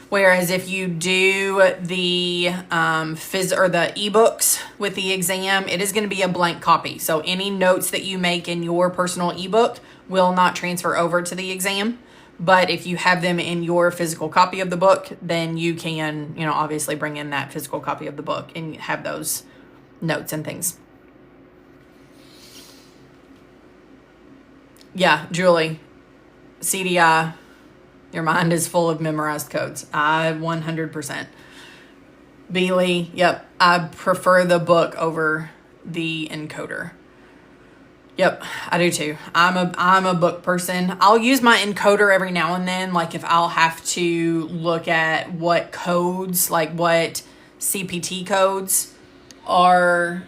Speaker 1: Whereas if you do the the ebooks with the exam, it is going to be a blank copy. So any notes that you make in your personal ebook will not transfer over to the exam. But if you have them in your physical copy of the book, then you can, obviously bring in that physical copy of the book and have those notes and things. Yeah, Julie. CDI, your mind is full of memorized codes. I 100%. Beely, yep, I prefer the book over the encoder. Yep, I do too. I'm a book person. I'll use my encoder every now and then, like if I'll have to look at what codes, like what CPT codes are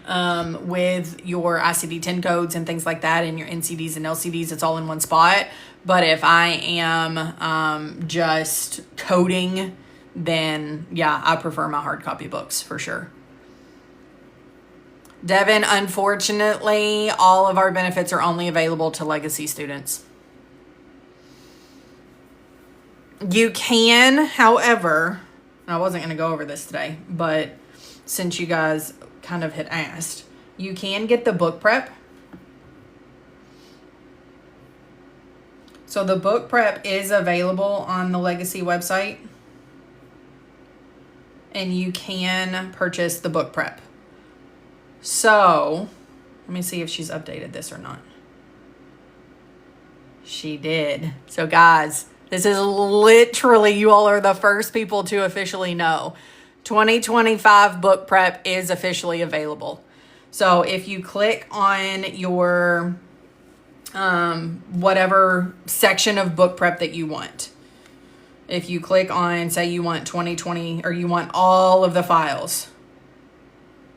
Speaker 1: with your ICD-10 codes and things like that, and your NCDs and LCDs, it's all in one spot. But if I am just coding, then yeah, I prefer my hard copy books for sure. Devin, unfortunately, all of our benefits are only available to Legacy students. You can, however, I wasn't going to go over this today, but since you guys kind of had asked, you can get the book prep. So the book prep is available on the Legacy website, and you can purchase the book prep. So let me see if she's updated this or not. She did. So guys, this is literally, you all are the first people to officially know. 2025 book prep is officially available. So if you click on your whatever section of book prep that you want, if you click on, say you want 2020, or you want all of the files,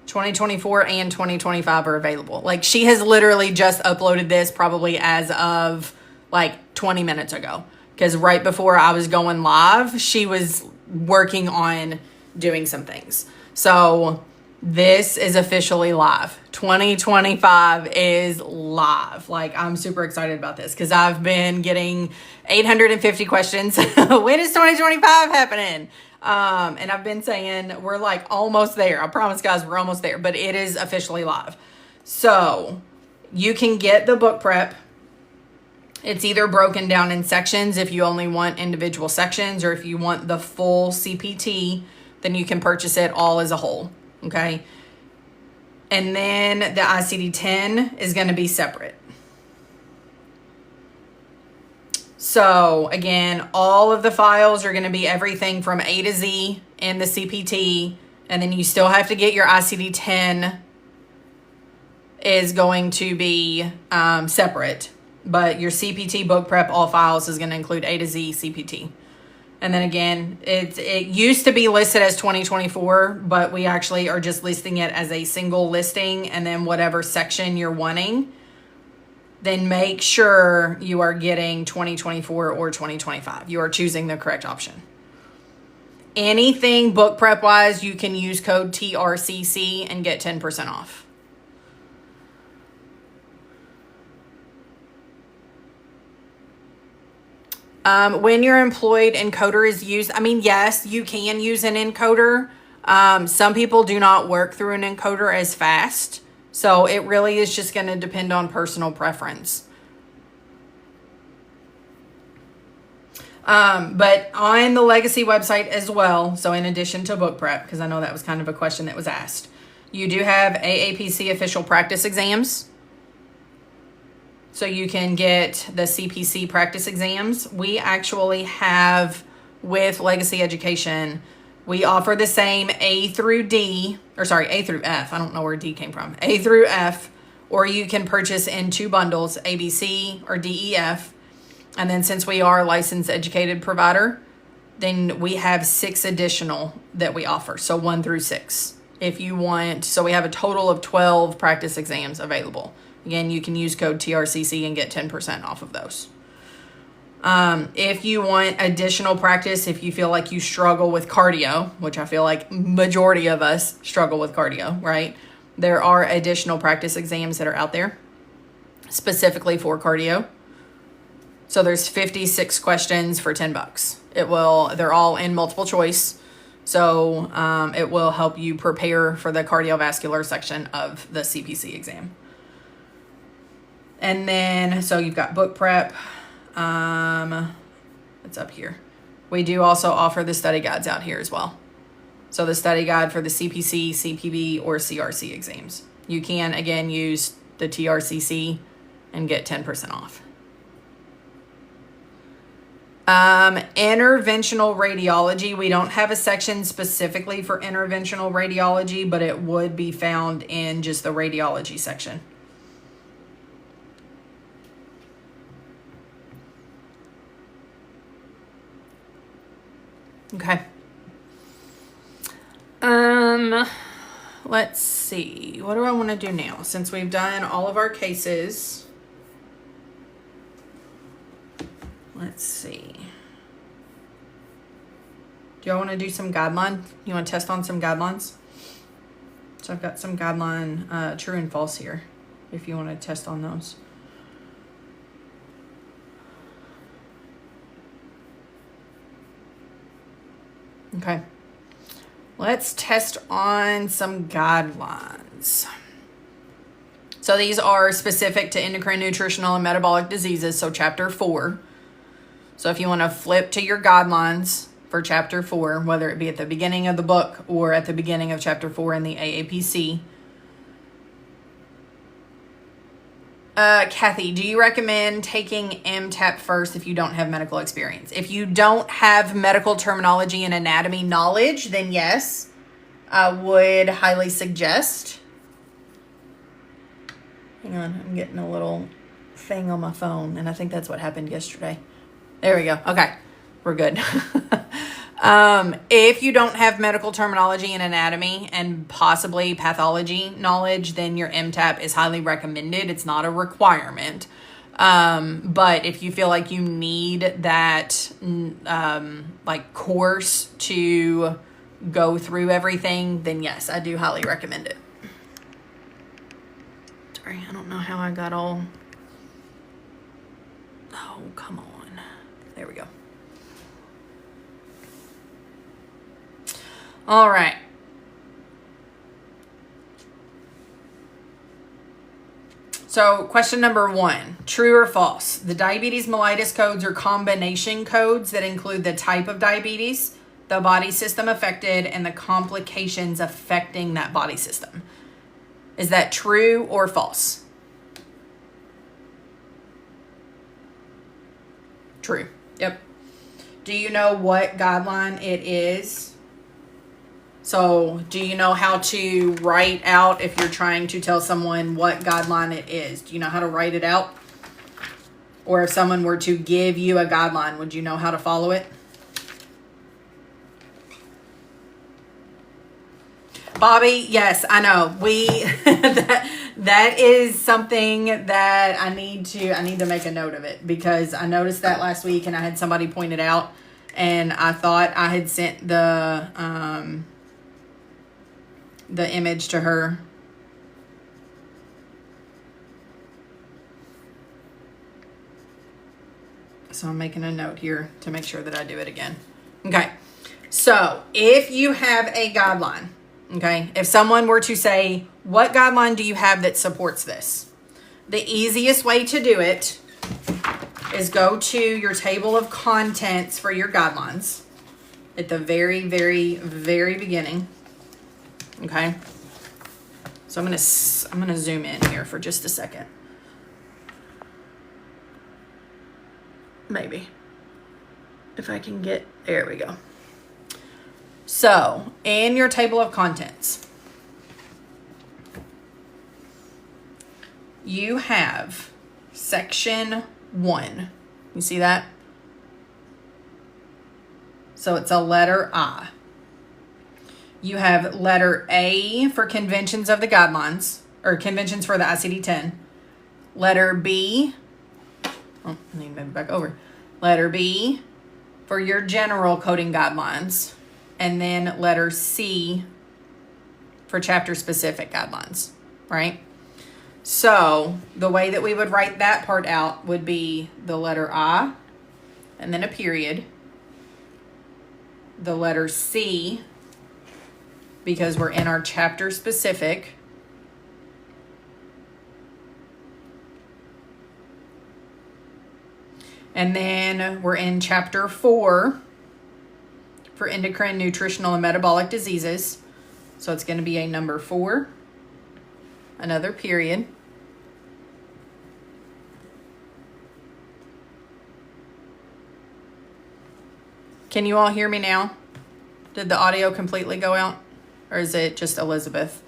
Speaker 1: 2024 and 2025 are available. Like, she has literally just uploaded this probably as of like 20 minutes ago, because right before I was going live, she was working on doing some things. So this is officially live. 2025 is live. Like, I'm super excited about this because I've been getting 850 questions. When is 2025 happening? And I've been saying we're like almost there. I promise, guys, we're almost there, but it is officially live. So you can get the book prep. It's either broken down in sections if you only want individual sections, or if you want the full CPT, then you can purchase it all as a whole. Okay. And then the ICD-10 is going to be separate. So again, all of the files are going to be everything from A to Z in the CPT, and then you still have to get your ICD-10 is going to be separate, but your CPT book prep all files is going to include A to Z CPT. And then again, it used to be listed as 2024, but we actually are just listing it as a single listing, and then whatever section you're wanting, then make sure you are getting 2024 or 2025. You are choosing the correct option. Anything book prep wise, you can use code TRCC and get 10% off. When your employed encoder is used, I mean, yes, you can use an encoder. Some people do not work through an encoder as fast. So it really is just going to depend on personal preference. But on the Legacy website as well, so in addition to book prep, because I know that was kind of a question that was asked, you do have AAPC official practice exams. So you can get the CPC practice exams. We actually have, with Legacy Education, we offer the same A through F. I don't know where D came from. A through F, or you can purchase in 2 bundles, ABC or DEF. And then since we are a licensed educated provider, then we have 6 additional that we offer. So 1 through 6 if you want. So we have a total of 12 practice exams available. Again, you can use code TRCC and get 10% off of those. If you want additional practice, if you feel like you struggle with cardio, which I feel like majority of us struggle with cardio, right? There are additional practice exams that are out there specifically for cardio. So there's 56 questions for $10. They're all in multiple choice. So it will help you prepare for the cardiovascular section of the CPC exam. And then, so you've got book prep. It's up here. We do also offer the study guides out here as well. So the study guide for the CPC, CPB, or CRC exams. You can, again, use the TRCC and get 10% off. Interventional radiology. We don't have a section specifically for interventional radiology, but it would be found in just the radiology section. Okay. Let's see. What do I want to do now? Since we've done all of our cases. Let's see. Do y'all want to do some guideline? You want to test on some guidelines? So I've got some guideline true and false here, if you want to test on those. Okay. Let's test on some guidelines. So these are specific to endocrine, nutritional, and metabolic diseases. So chapter 4. So if you want to flip to your guidelines for chapter 4, whether it be at the beginning of the book or at the beginning of chapter 4 in the AAPC. Kathy, do you recommend taking MTAP first if you don't have medical experience? If you don't have medical terminology and anatomy knowledge, then yes, I would highly suggest. Hang on, I'm getting a little thing on my phone, and I think that's what happened yesterday. There we go. Okay, we're good. If you don't have medical terminology and anatomy and possibly pathology knowledge, then your MTAP is highly recommended. It's not a requirement. But if you feel like you need that, course to go through everything, then yes, I do highly recommend it. Sorry, I don't know how I got all... Oh, come on. There we go. All right. So question number 1, true or false? The diabetes mellitus codes are combination codes that include the type of diabetes, the body system affected, and the complications affecting that body system. Is that true or false? True. Yep. Do you know what guideline it is? So do you know how to write out if you're trying to tell someone what guideline it is? Do you know how to write it out? Or if someone were to give you a guideline, would you know how to follow it? Bobby, yes, I know. That is something that I need to make a note of it, because I noticed that last week and I had somebody point it out, and I thought I had sent the image to her. So I'm making a note here to make sure that I do it again. Okay. So if you have a guideline, okay, if someone were to say, what guideline do you have that supports this? The easiest way to do it is go to your table of contents for your guidelines at the very, very, very beginning. Okay. So I'm gonna zoom in here for just a second. Maybe. If I can get, there we go. So, in your table of contents, you have section 1. You see that? So it's a letter I. You have letter A for conventions of the guidelines, or conventions for the ICD-10. Letter B, I need to move back over. Letter B for your general coding guidelines. And then letter C for chapter specific guidelines, right? So the way that we would write that part out would be the letter I and then a period. The letter C, because we're in our chapter specific. And then we're in chapter 4 for endocrine, nutritional, and metabolic diseases. So it's going to be a number 4, another period. Can you all hear me now? Did the audio completely go out? Or is it just Elizabeth?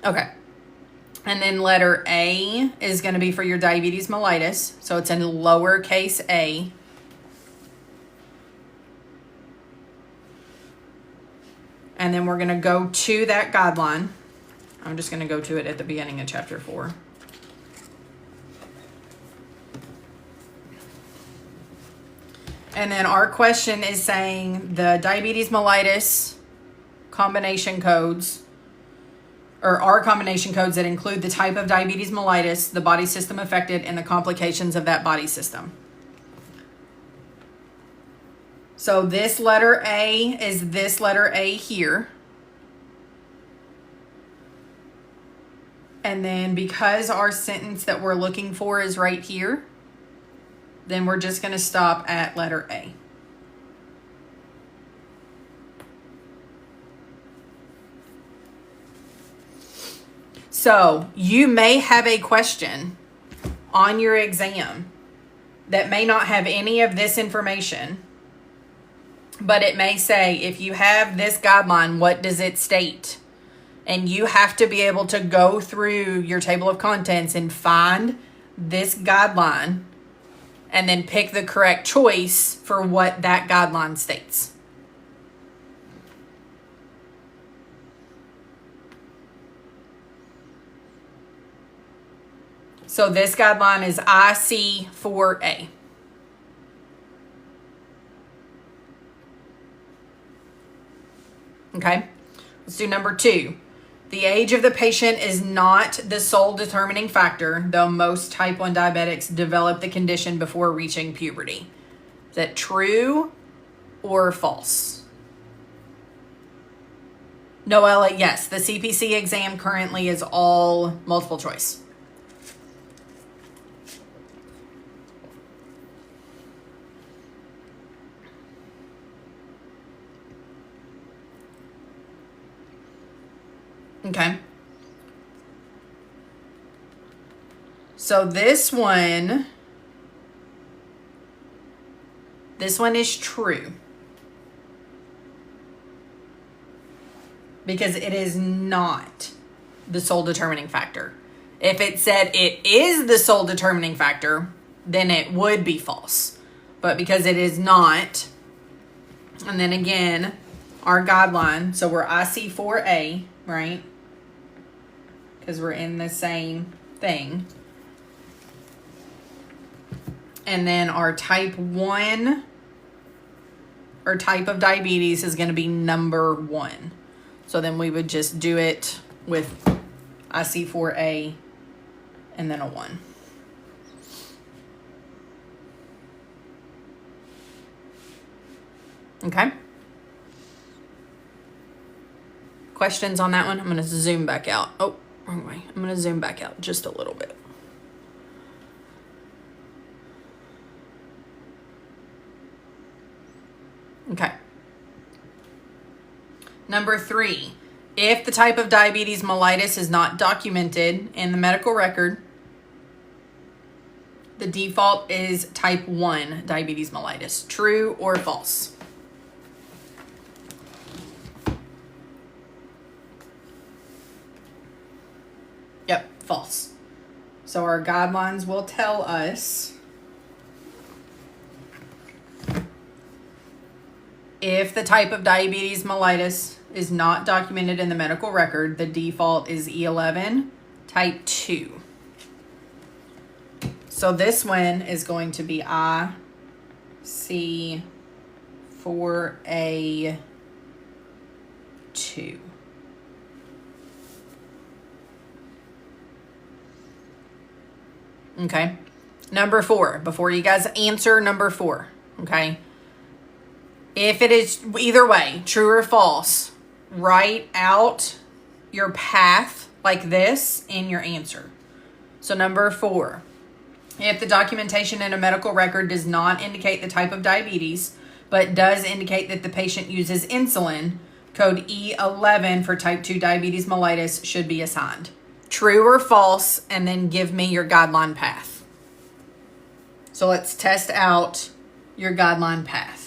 Speaker 1: Okay. And then letter A is going to be for your diabetes mellitus. So it's in lowercase a. And then we're going to go to that guideline. I'm just going to go to it at the beginning of chapter 4. And then our question is saying the diabetes mellitus combination codes, or are combination codes that include the type of diabetes mellitus, the body system affected, and the complications of that body system. So this letter A is this letter A here. And then because our sentence that we're looking for is right here, then we're just going to stop at letter A. So you may have a question on your exam that may not have any of this information, but it may say, if you have this guideline, what does it state? And you have to be able to go through your table of contents and find this guideline and then pick the correct choice for what that guideline states. So this guideline is IC4A. Okay, let's do number 2. The age of the patient is not the sole determining factor, though most type 1 diabetics develop the condition before reaching puberty. Is that true or false? Noella, yes, the CPC exam currently is all multiple choice. Okay. So this one is true. Because it is not the sole determining factor. If it said it is the sole determining factor, then it would be false. But because it is not, and then again, our guideline, so we're IC4A, right? Because we're in the same thing. And then our type 1 or type of diabetes is going to be number 1. So then we would just do it with IC4A and then a 1. Okay. Questions on that one? I'm going to zoom back out. Oh, wrong way. I'm going to zoom back out just a little bit. Okay. Number 3, if the type of diabetes mellitus is not documented in the medical record, the default is type 1 diabetes mellitus. True or false? Yep, false. So our guidelines will tell us if the type of diabetes mellitus is not documented in the medical record, the default is E11 type 2. So this one is going to be IC4A2. Okay. Number 4, before you guys answer number 4, okay? If it is either way, true or false, write out your path like this in your answer. So number 4, if the documentation in a medical record does not indicate the type of diabetes, but does indicate that the patient uses insulin, code E11 for type 2 diabetes mellitus should be assigned. True or false, and then give me your guideline path. So let's test out your guideline path.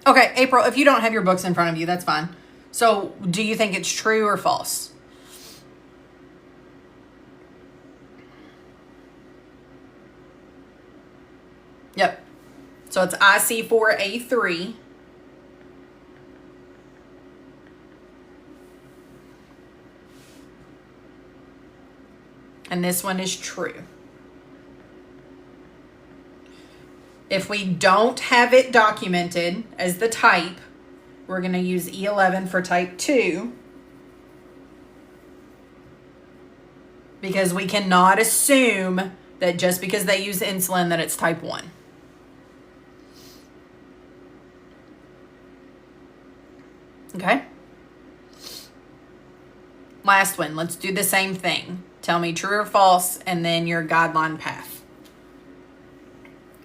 Speaker 1: Okay, April, if you don't have your books in front of you, that's fine. So do you think it's true or false? Yep. So it's IC4A3. And this one is true. If we don't have it documented as the type, we're going to use E11 for type 2 because we cannot assume that just because they use insulin that it's type 1. Okay? Last one. Let's do the same thing. Tell me true or false and then your guideline path.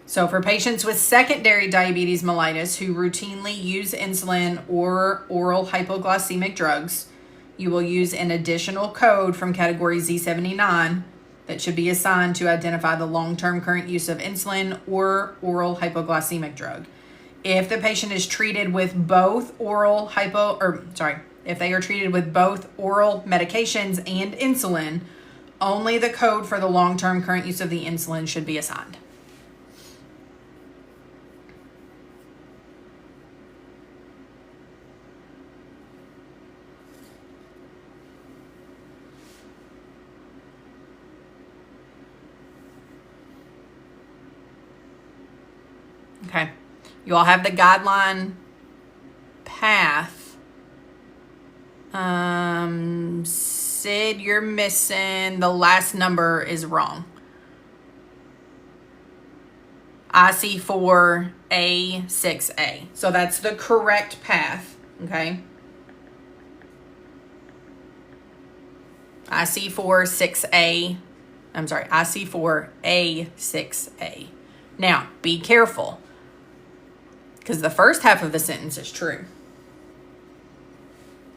Speaker 1: So for patients with secondary diabetes mellitus who routinely use insulin or oral hypoglycemic drugs, you will use an additional code from category Z79 that should be assigned to identify the long-term current use of insulin or oral hypoglycemic drug. If the patient is treated with both if they are treated with both oral medications and insulin, only the code for the long-term current use of the insulin should be assigned. Okay, you all have the guideline path. Sid, you're missing the last number is wrong. IC4A6A. So that's the correct path, okay? IC4A6A. Now, be careful, because the first half of the sentence is true.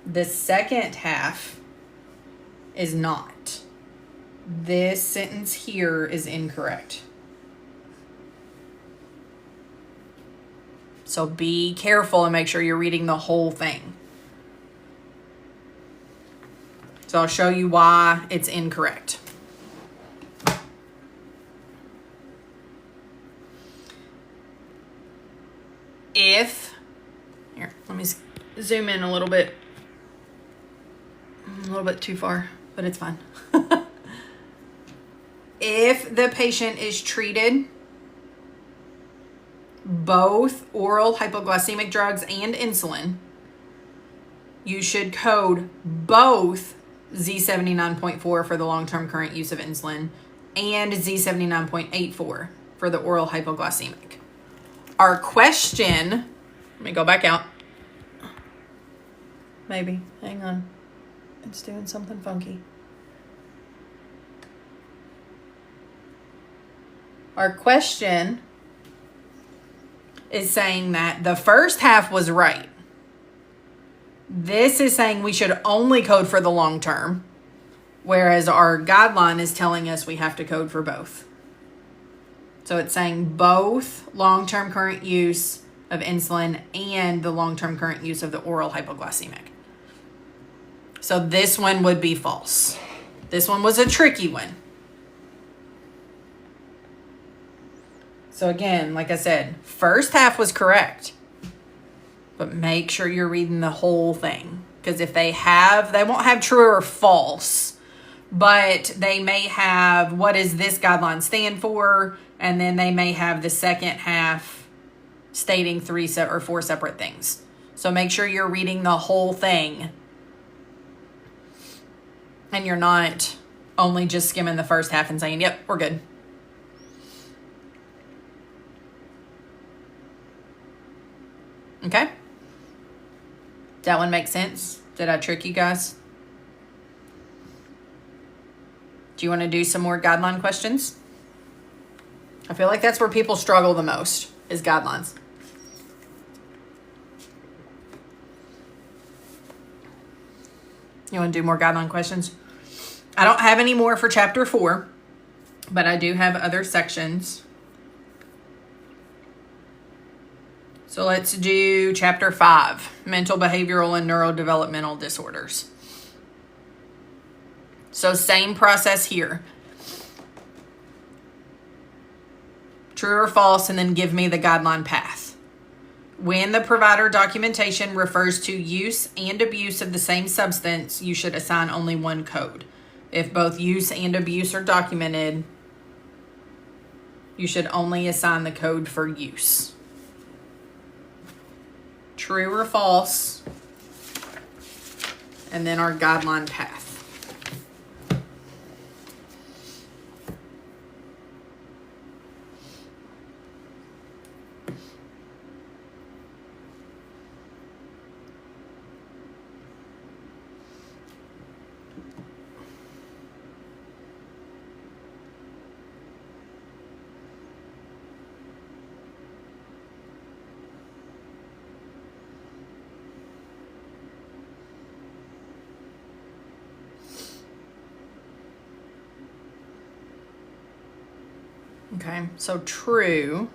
Speaker 1: The second half is not. This sentence here is incorrect. So be careful and make sure you're reading the whole thing. So I'll show you why it's incorrect. Here, let me zoom in a little bit too far, but it's fine. If the patient is treated both oral hypoglycemic drugs and insulin, you should code both Z79.4 for the long-term current use of insulin and Z79.84 for the oral hypoglycemic. Our question, let me go back out. Maybe, hang on. It's doing something funky. Our question is saying that the first half was right. This is saying we should only code for the long term, whereas our guideline is telling us we have to code for both. So it's saying both long-term current use of insulin and the long-term current use of the oral hypoglycemic. So this one would be false. This one was a tricky one. So again, like I said, first half was correct. But make sure you're reading the whole thing. Because if they won't have true or false. But they may have, what does this guideline stand for? And then they may have the second half stating 3 or 4 separate things. So make sure you're reading the whole thing. And you're not only just skimming the first half and saying, yep, we're good. Okay? That one makes sense? Did I trick you guys? Do you want to do some more guideline questions? I feel like that's where people struggle the most, is guidelines. You want to do more guideline questions? I don't have any more for chapter 4, but I do have other sections. So let's do chapter 5, mental, behavioral, and neurodevelopmental disorders. So same process here. True or false, and then give me the guideline path. When the provider documentation refers to use and abuse of the same substance, you should assign only one code. If both use and abuse are documented, you should only assign the code for use. True or false, and then our guideline path. Okay, so true.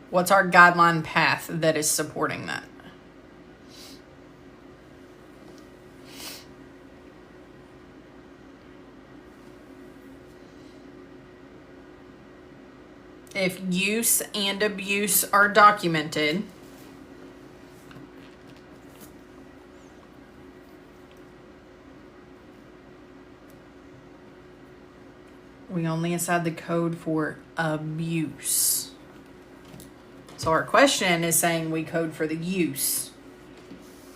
Speaker 1: What's our guideline path that is supporting that? If use and abuse are documented, we only assign the code for abuse. So our question is saying we code for the use,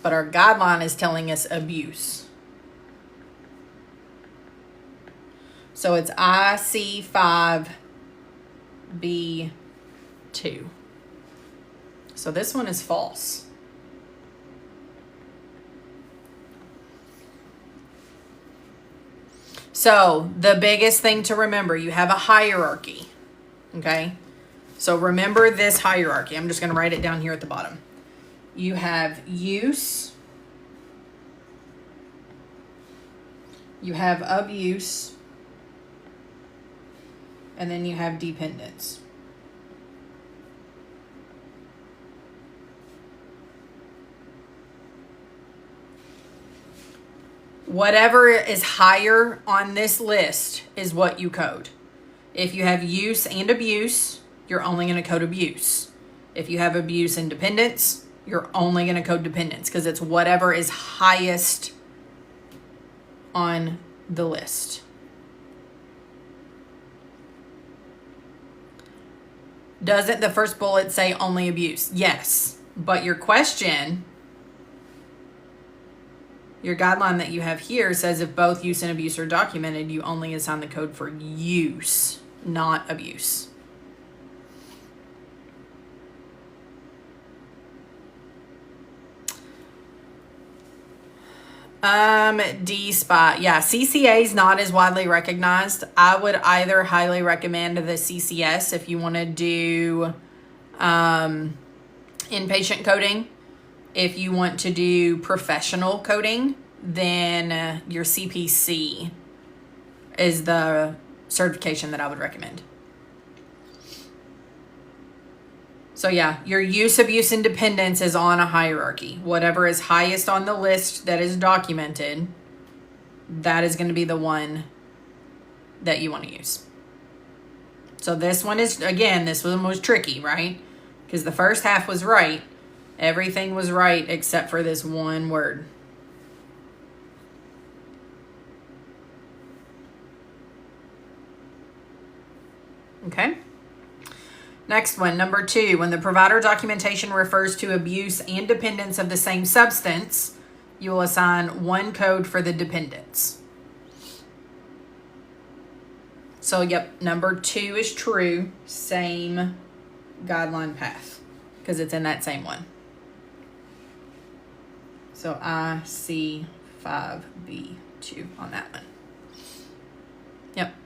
Speaker 1: but our guideline is telling us abuse. So it's IC5B2. So this one is false. So the biggest thing to remember, you have a hierarchy, okay? So remember this hierarchy. I'm just going to write it down here at the bottom. You have use, you have abuse, and then you have dependence. Whatever is higher on this list is what you code. If you have use and abuse, you're only going to code abuse. If you have abuse and dependence, you're only going to code dependence because it's whatever is highest on the list. Doesn't the first bullet say only abuse? Yes, but your question, your guideline that you have here says if both use and abuse are documented, you only assign the code for use, not abuse. D spot. Yeah, CCA is not as widely recognized. I would either highly recommend the CCS if you want to do inpatient coding. If you want to do professional coding, then your CPC is the certification that I would recommend. So yeah, your use, abuse, and dependence is on a hierarchy. Whatever is highest on the list that is documented, that is going to be the one that you want to use. So this one is, again, this one was tricky, right? Because the first half was right. Everything was right except for this one word. Okay. Next one, number 2. When the provider documentation refers to abuse and dependence of the same substance, you will assign one code for the dependence. So, yep, number 2 is true. Same guideline path because it's in that same one. So IC5B2 on that one. Yep.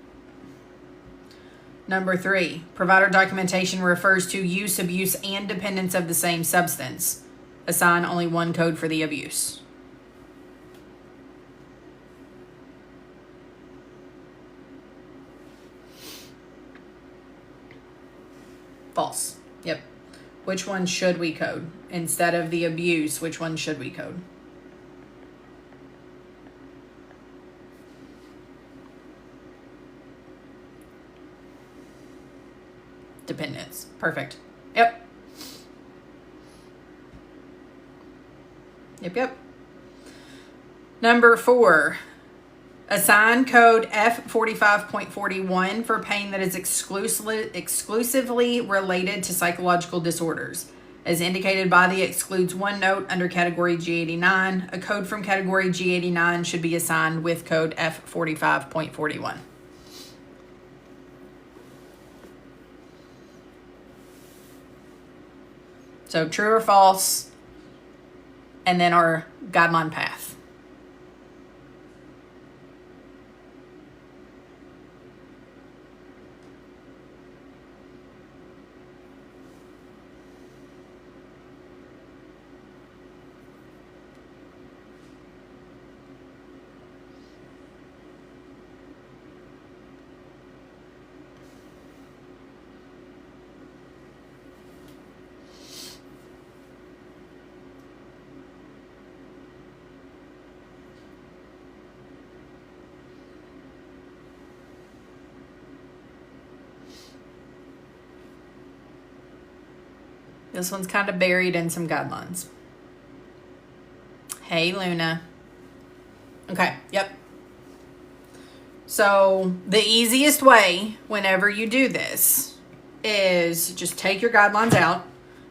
Speaker 1: Number 3, provider documentation refers to use, abuse, and dependence of the same substance. Assign only one code for the abuse. False. Yep. Which one should we code? Instead of the abuse, which one should we code? Dependence. Perfect. Yep. Yep. Number 4. Assign code F45.41 for pain that is exclusively related to psychological disorders. As indicated by the excludes one note under category G89, a code from category G89 should be assigned with code F45.41. So true or false, and then our guideline path. This one's kind of buried in some guidelines. Hey, Luna. Okay, yep. So the easiest way whenever you do this is just take your guidelines out,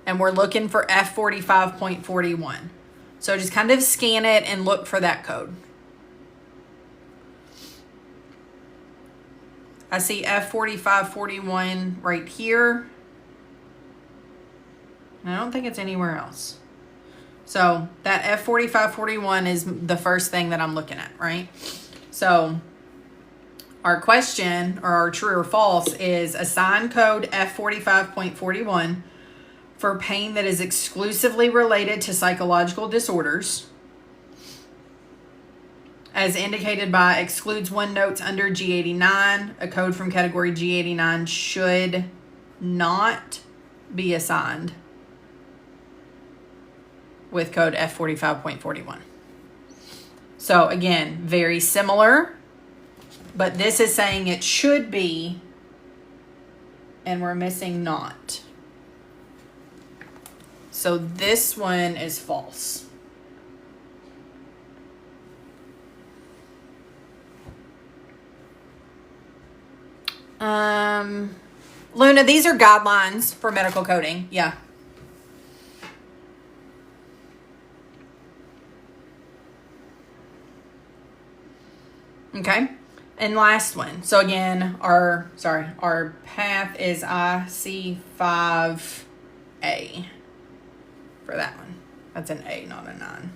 Speaker 1: and we're looking for F45.41. So just kind of scan it and look for that code. I see F4541 right here. I don't think it's anywhere else. So that F4541 is the first thing that I'm looking at, right? So our question, or our true or false, is assign code F45.41 for pain that is exclusively related to psychological disorders, as indicated by excludes one notes under G89. A code from category G89 should not be assigned with code F45.41. So again, very similar, but this is saying it should be, and we're missing not. So this one is false. Luna, these are guidelines for medical coding. Yeah. Okay. And last one. So again, our path is IC5A for that one. That's an A, not a 9.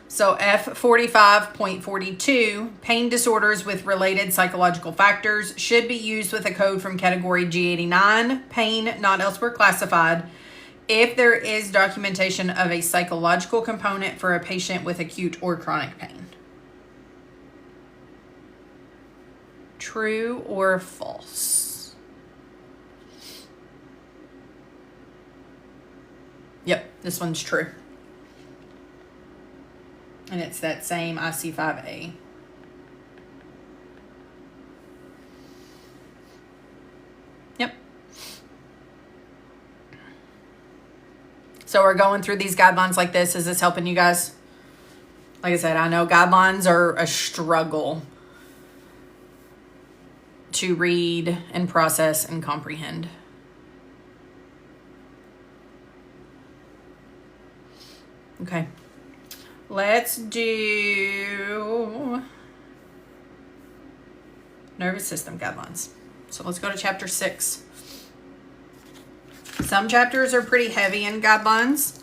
Speaker 1: So F45.42, pain disorders with related psychological factors should be used with a code from category G89, pain not elsewhere classified, if there is documentation of a psychological component for a patient with acute or chronic pain. True or false? Yep, this one's true. And it's that same IC5A. Yep. So we're going through these guidelines like this. Is this helping you guys? Like I said, I know guidelines are a struggle to read and process and comprehend. Okay. Let's do nervous system guidelines. So let's go to chapter 6. Some chapters are pretty heavy in guidelines.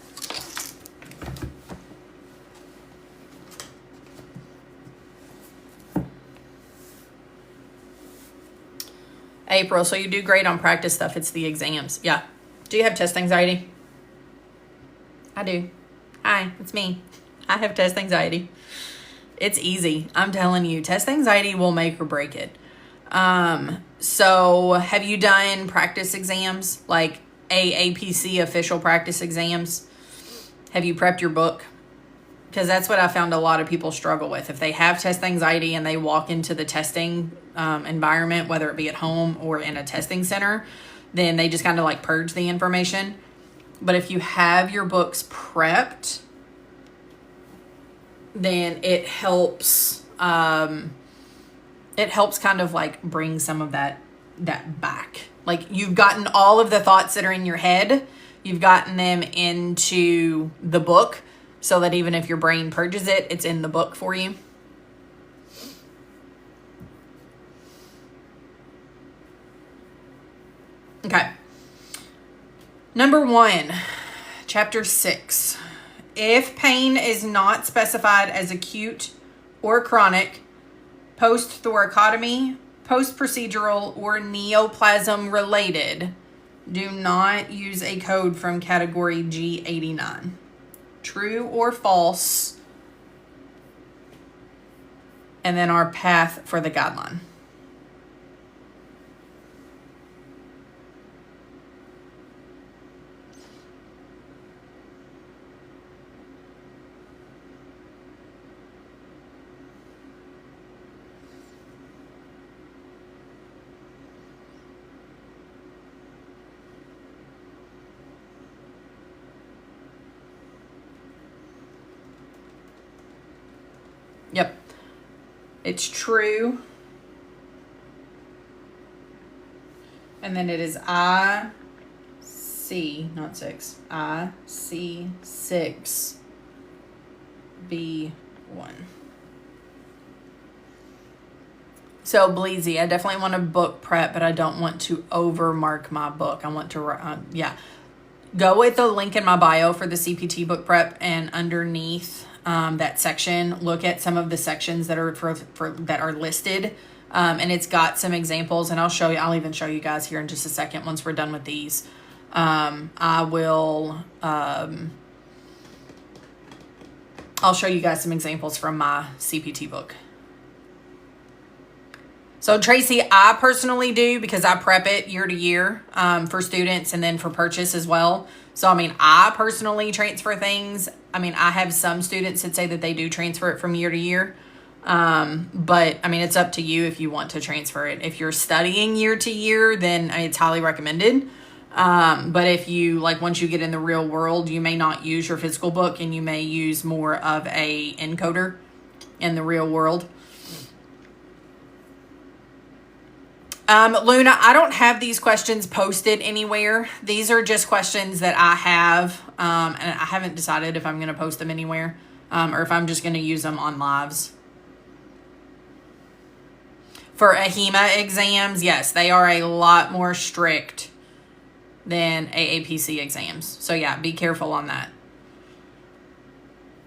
Speaker 1: April, so you do great on practice stuff. It's the exams. Yeah. Do you have test anxiety? I do. Hi, it's me. I have test anxiety. It's easy. I'm telling you, test anxiety will make or break it. So have you done practice exams, like AAPC official practice exams? Have you prepped your book? Because that's what I found a lot of people struggle with. If they have test anxiety and they walk into the testing environment, whether it be at home or in a testing center, then they just kind of like purge the information. But if you have your books prepped, then it helps kind of like bring some of that back. Like you've gotten all of the thoughts that are in your head, you've gotten them into the book so that even if your brain purges it, it's in the book for you. Okay. Number 1, chapter 6. If pain is not specified as acute or chronic, post-thoracotomy, post-procedural, or neoplasm related, do not use a code from category G89. True or false? And then our path for the guideline. Yep. It's true. And then it is IC, not 6. IC6 B1. So Bleezy, I definitely want to book prep, but I don't want to overmark my book. I want to, go with the link in my bio for the CPT book prep, and underneath that section, look at some of the sections that are that are listed, and it's got some examples, and I'll even show you guys here in just a second once we're done with these. I'll show you guys some examples from my CPT book. So Tracy, I personally do, because I prep it year to year for students and then for purchase as well. So, I mean, I personally transfer things. I mean, I have some students that say that they do transfer it from year to year. But, I mean, it's up to you if you want to transfer it. If you're studying year to year, then it's highly recommended. But if you, like, once you get in the real world, you may not use your physical book, and you may use more of a encoder in the real world. Luna, I don't have these questions posted anywhere. These are just questions that I have, and I haven't decided if I'm going to post them anywhere, or if I'm just going to use them on lives. For AHEMA exams, yes, they are a lot more strict than AAPC exams. So yeah, be careful on that.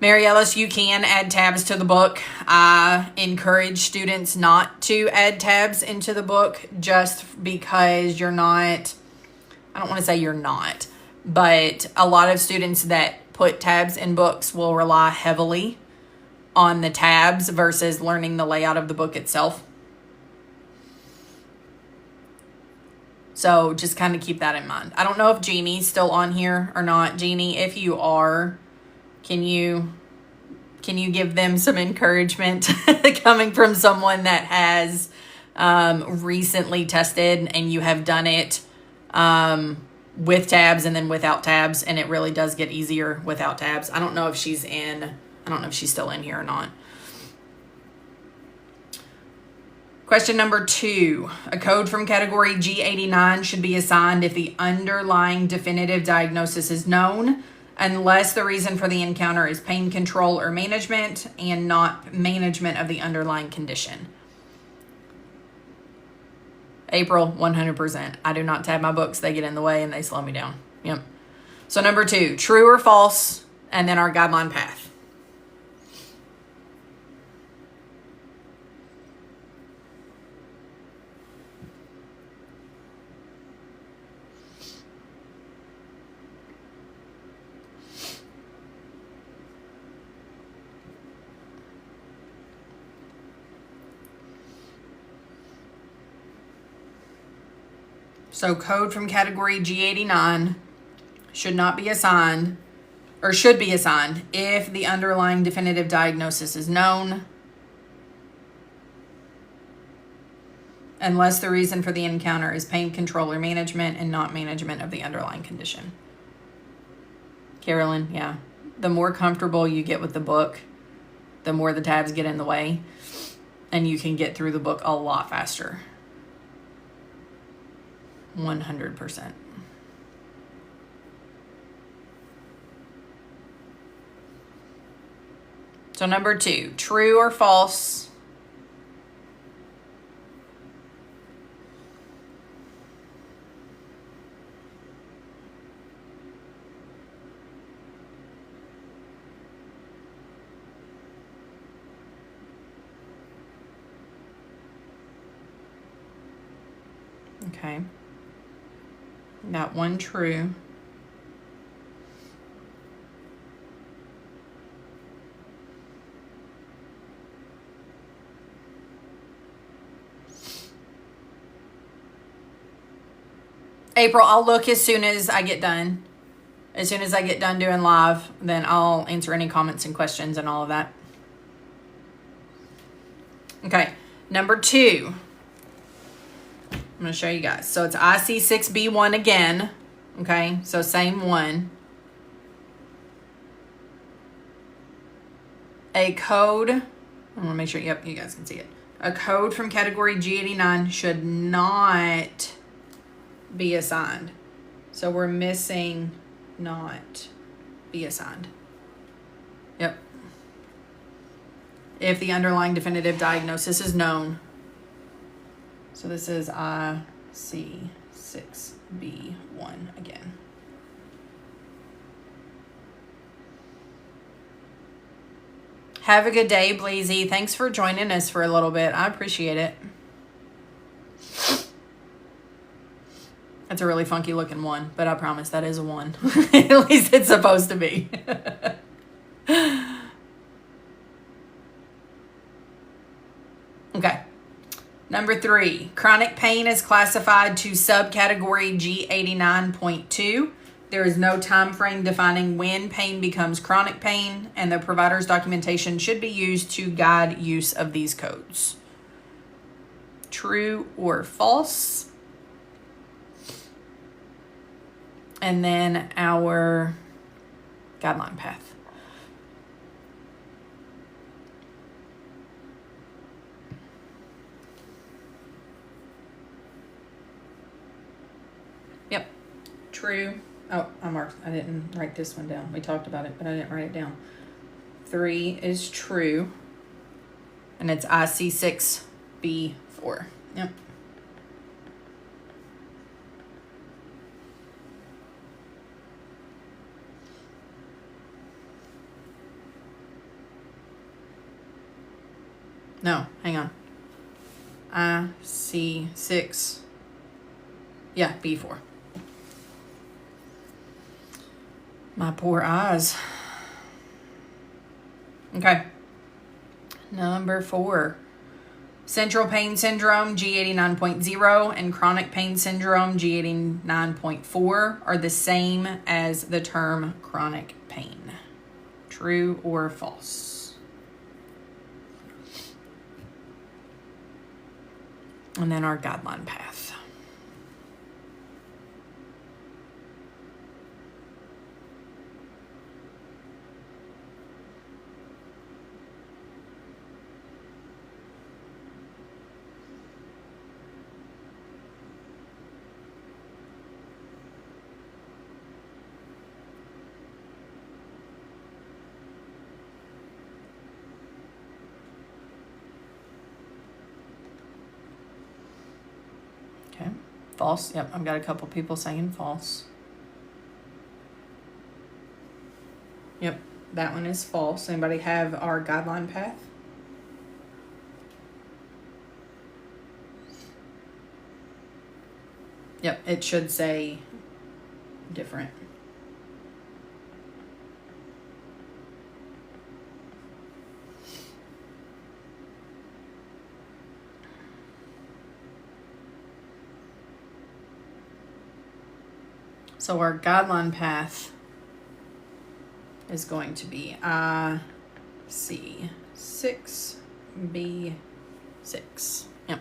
Speaker 1: Mary Ellis, you can add tabs to the book. I encourage students not to add tabs into the book, just because you're not, I don't want to say you're not, but a lot of students that put tabs in books will rely heavily on the tabs versus learning the layout of the book itself. So just kind of keep that in mind. I don't know if Jeannie's still on here or not. Jeannie, if you are, can you give them some encouragement coming from someone that has recently tested, and you have done it with tabs and then without tabs, and it really does get easier without tabs. I don't know if she's still in here or not. Question number 2. A code from category G89 should be assigned if the underlying definitive diagnosis is known, unless the reason for the encounter is pain control or management, and not management of the underlying condition. April, 100%. I do not tab my books. They get in the way and they slow me down. Yep. So number 2, true or false, and then our guideline path. So code from category G89 should not be assigned, or should be assigned, if the underlying definitive diagnosis is known, unless the reason for the encounter is pain control or management, and not management of the underlying condition. Carolyn, yeah. The more comfortable you get with the book, the more the tabs get in the way, and you can get through the book a lot faster. 100%. So number 2, true or false? Okay. Got 1 true. April, I'll look as soon as I get done. As soon as I get done doing live, then I'll answer any comments and questions and all of that. Okay, number 2. I'm going to show you guys. So it's IC6B1 again. Okay, so same one. A code. I want to make sure, yep, you guys can see it. A code from category G89 should not be assigned. So we're missing not be assigned. Yep. if the underlying definitive diagnosis is known. So this is IC6B1 again. Have a good day, Bleezy. Thanks for joining us for a little bit. I appreciate it. That's a really funky looking one, but I promise that is a 1. At least it's supposed to be. Okay. Number 3, chronic pain is classified to subcategory G89.2. There is no time frame defining when pain becomes chronic pain, and the provider's documentation should be used to guide use of these codes. True or false? And then our guideline path. Yep, true. Oh, I didn't write this one down. We talked about it, but I didn't write it down. 3 is true. And it's IC6B4. Yep. No, hang on. IC6. Yeah, B4. My poor eyes. Okay. Number 4. Central pain syndrome, G89.0, and chronic pain syndrome, G89.4, are the same as the term chronic pain. True or false? And then our guideline path. Okay, false. Yep, I've got a couple people saying false. Yep, that one is false. Anybody have our guideline path? Yep, it should say different. So our guideline path is going to be IC6B6. Yep.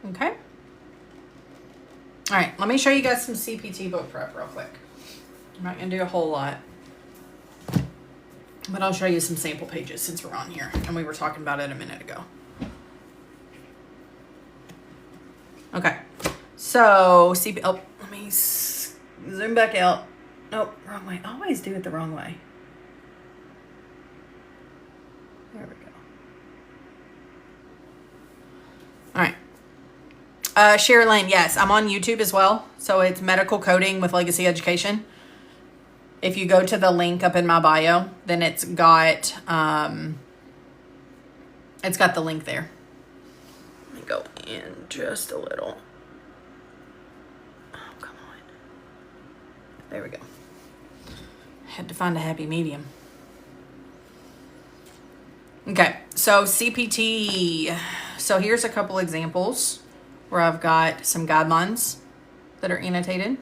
Speaker 1: Okay. All right, let me show you guys some CPT book prep real quick. I'm not going to do a whole lot, but I'll show you some sample pages since we're on here, and we were talking about it a minute ago. Okay, so oh, let me zoom back out. Nope, wrong way. I always do it the wrong way. There we go. All right. Sherilyn, yes, I'm on YouTube as well. So it's Medical Coding with Legacy Education. If you go to the link up in my bio, then it's got the link there. Let me go in just a little. Oh, come on. There we go. Had to find a happy medium. Okay, so CPT. So here's a couple examples where I've got some guidelines that are annotated.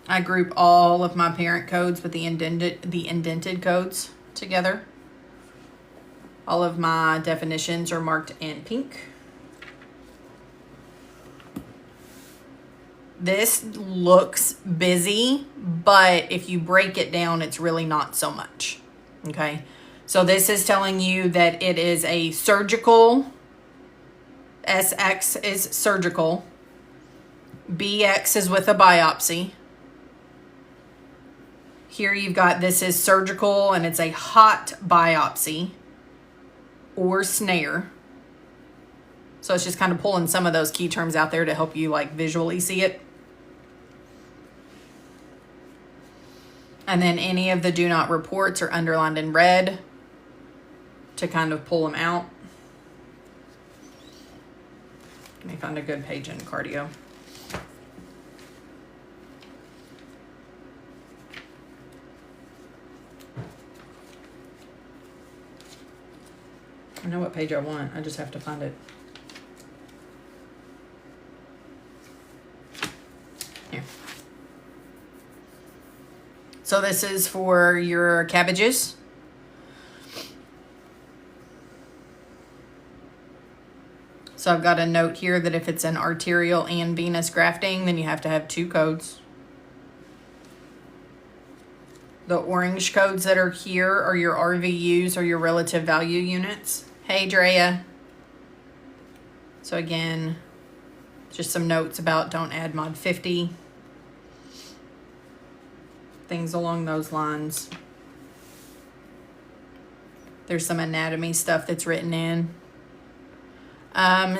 Speaker 1: I group all of my parent codes with the indented codes together. All of my definitions are marked in pink. This looks busy, but if you break it down, it's really not so much. Okay, so this is telling you that it is a surgical. SX is surgical. BX is with a biopsy. Here you've got, this is surgical, and it's a hot biopsy or snare. So it's just kind of pulling some of those key terms out there to help you like visually see it. And then any of the do not reports are underlined in red to kind of pull them out. Let me find a good page in cardio. I know what page I want. I just have to find it. Here. So this is for your cabbages. So I've got a note here that if it's an arterial and venous grafting, then you have to have 2 codes. The orange codes that are here are your RVUs, or your relative value units. Hey, Drea. So again, just some notes about don't add mod 50. Things along those lines. There's some anatomy stuff that's written in.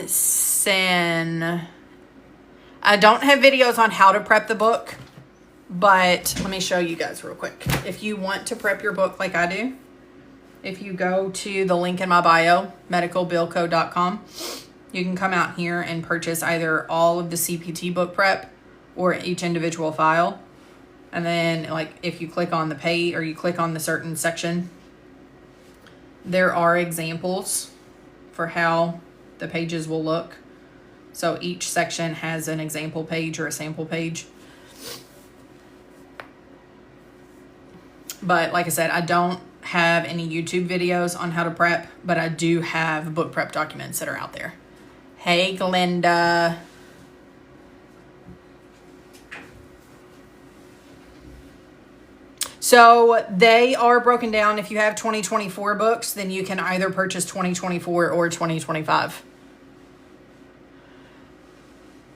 Speaker 1: Sen. I don't have videos on how to prep the book, but let me show you guys real quick. If you want to prep your book like I do, if you go to the link in my bio, medicalbillco.com, you can come out here and purchase either all of the CPT book prep or each individual file. And then like if you click on the page or you click on the certain section, there are examples for how the pages will look. So each section has an example page or a sample page. But like I said, I don't have any YouTube videos on how to prep, but I do have book prep documents that are out there. Hey, Glenda. So they are broken down. If you have 2024 books, then you can either purchase 2024 or 2025.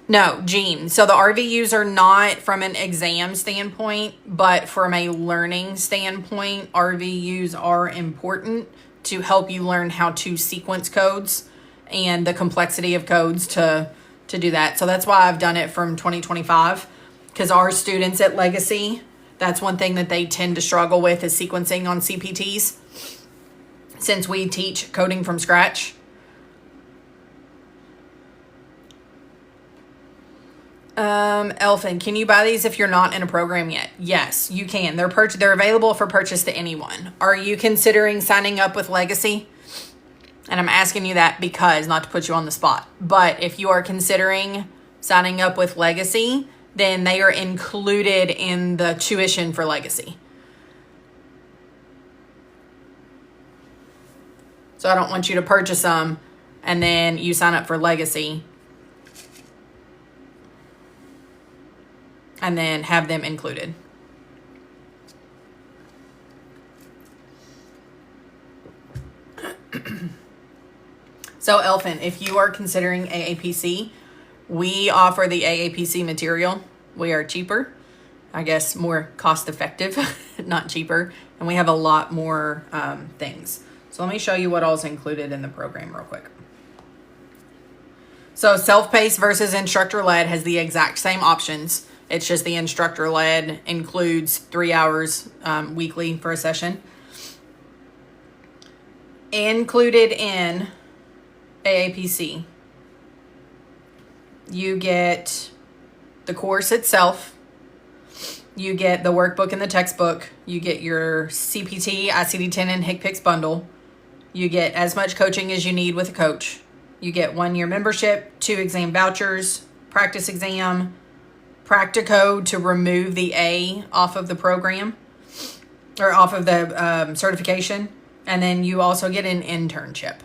Speaker 1: No, Jean. So the RVUs are not from an exam standpoint, but from a learning standpoint, RVUs are important to help you learn how to sequence codes and the complexity of codes to do that. So that's why I've done it from 2025, because our students at Legacy, that's one thing that they tend to struggle with is sequencing on CPTs, since we teach coding from scratch. Elfin, can you buy these if you're not in a program yet? Yes, you can. They're available for purchase to anyone. Are you considering signing up with Legacy? And I'm asking you that because, not to put you on the spot, but if you are considering signing up with Legacy, then they are included in the tuition for Legacy. So I don't want you to purchase them and then you sign up for Legacy and then have them included. So Elfin, if you are considering AAPC, we offer the AAPC material. We are cheaper, I guess more cost effective, not cheaper. And we have a lot more things. So let me show you what all's included in the program real quick. So self-paced versus instructor-led has the exact same options. It's just the instructor-led includes 3 hours weekly for a session. Included in AAPC, you get the course itself, you get the workbook and the textbook, you get your CPT, ICD-10, and HCPCS bundle, you get as much coaching as you need with a coach, you get 1 year membership, 2 exam vouchers, practice exam, Practicode to remove the A off of the program, or off of the certification, and then you also get an internship.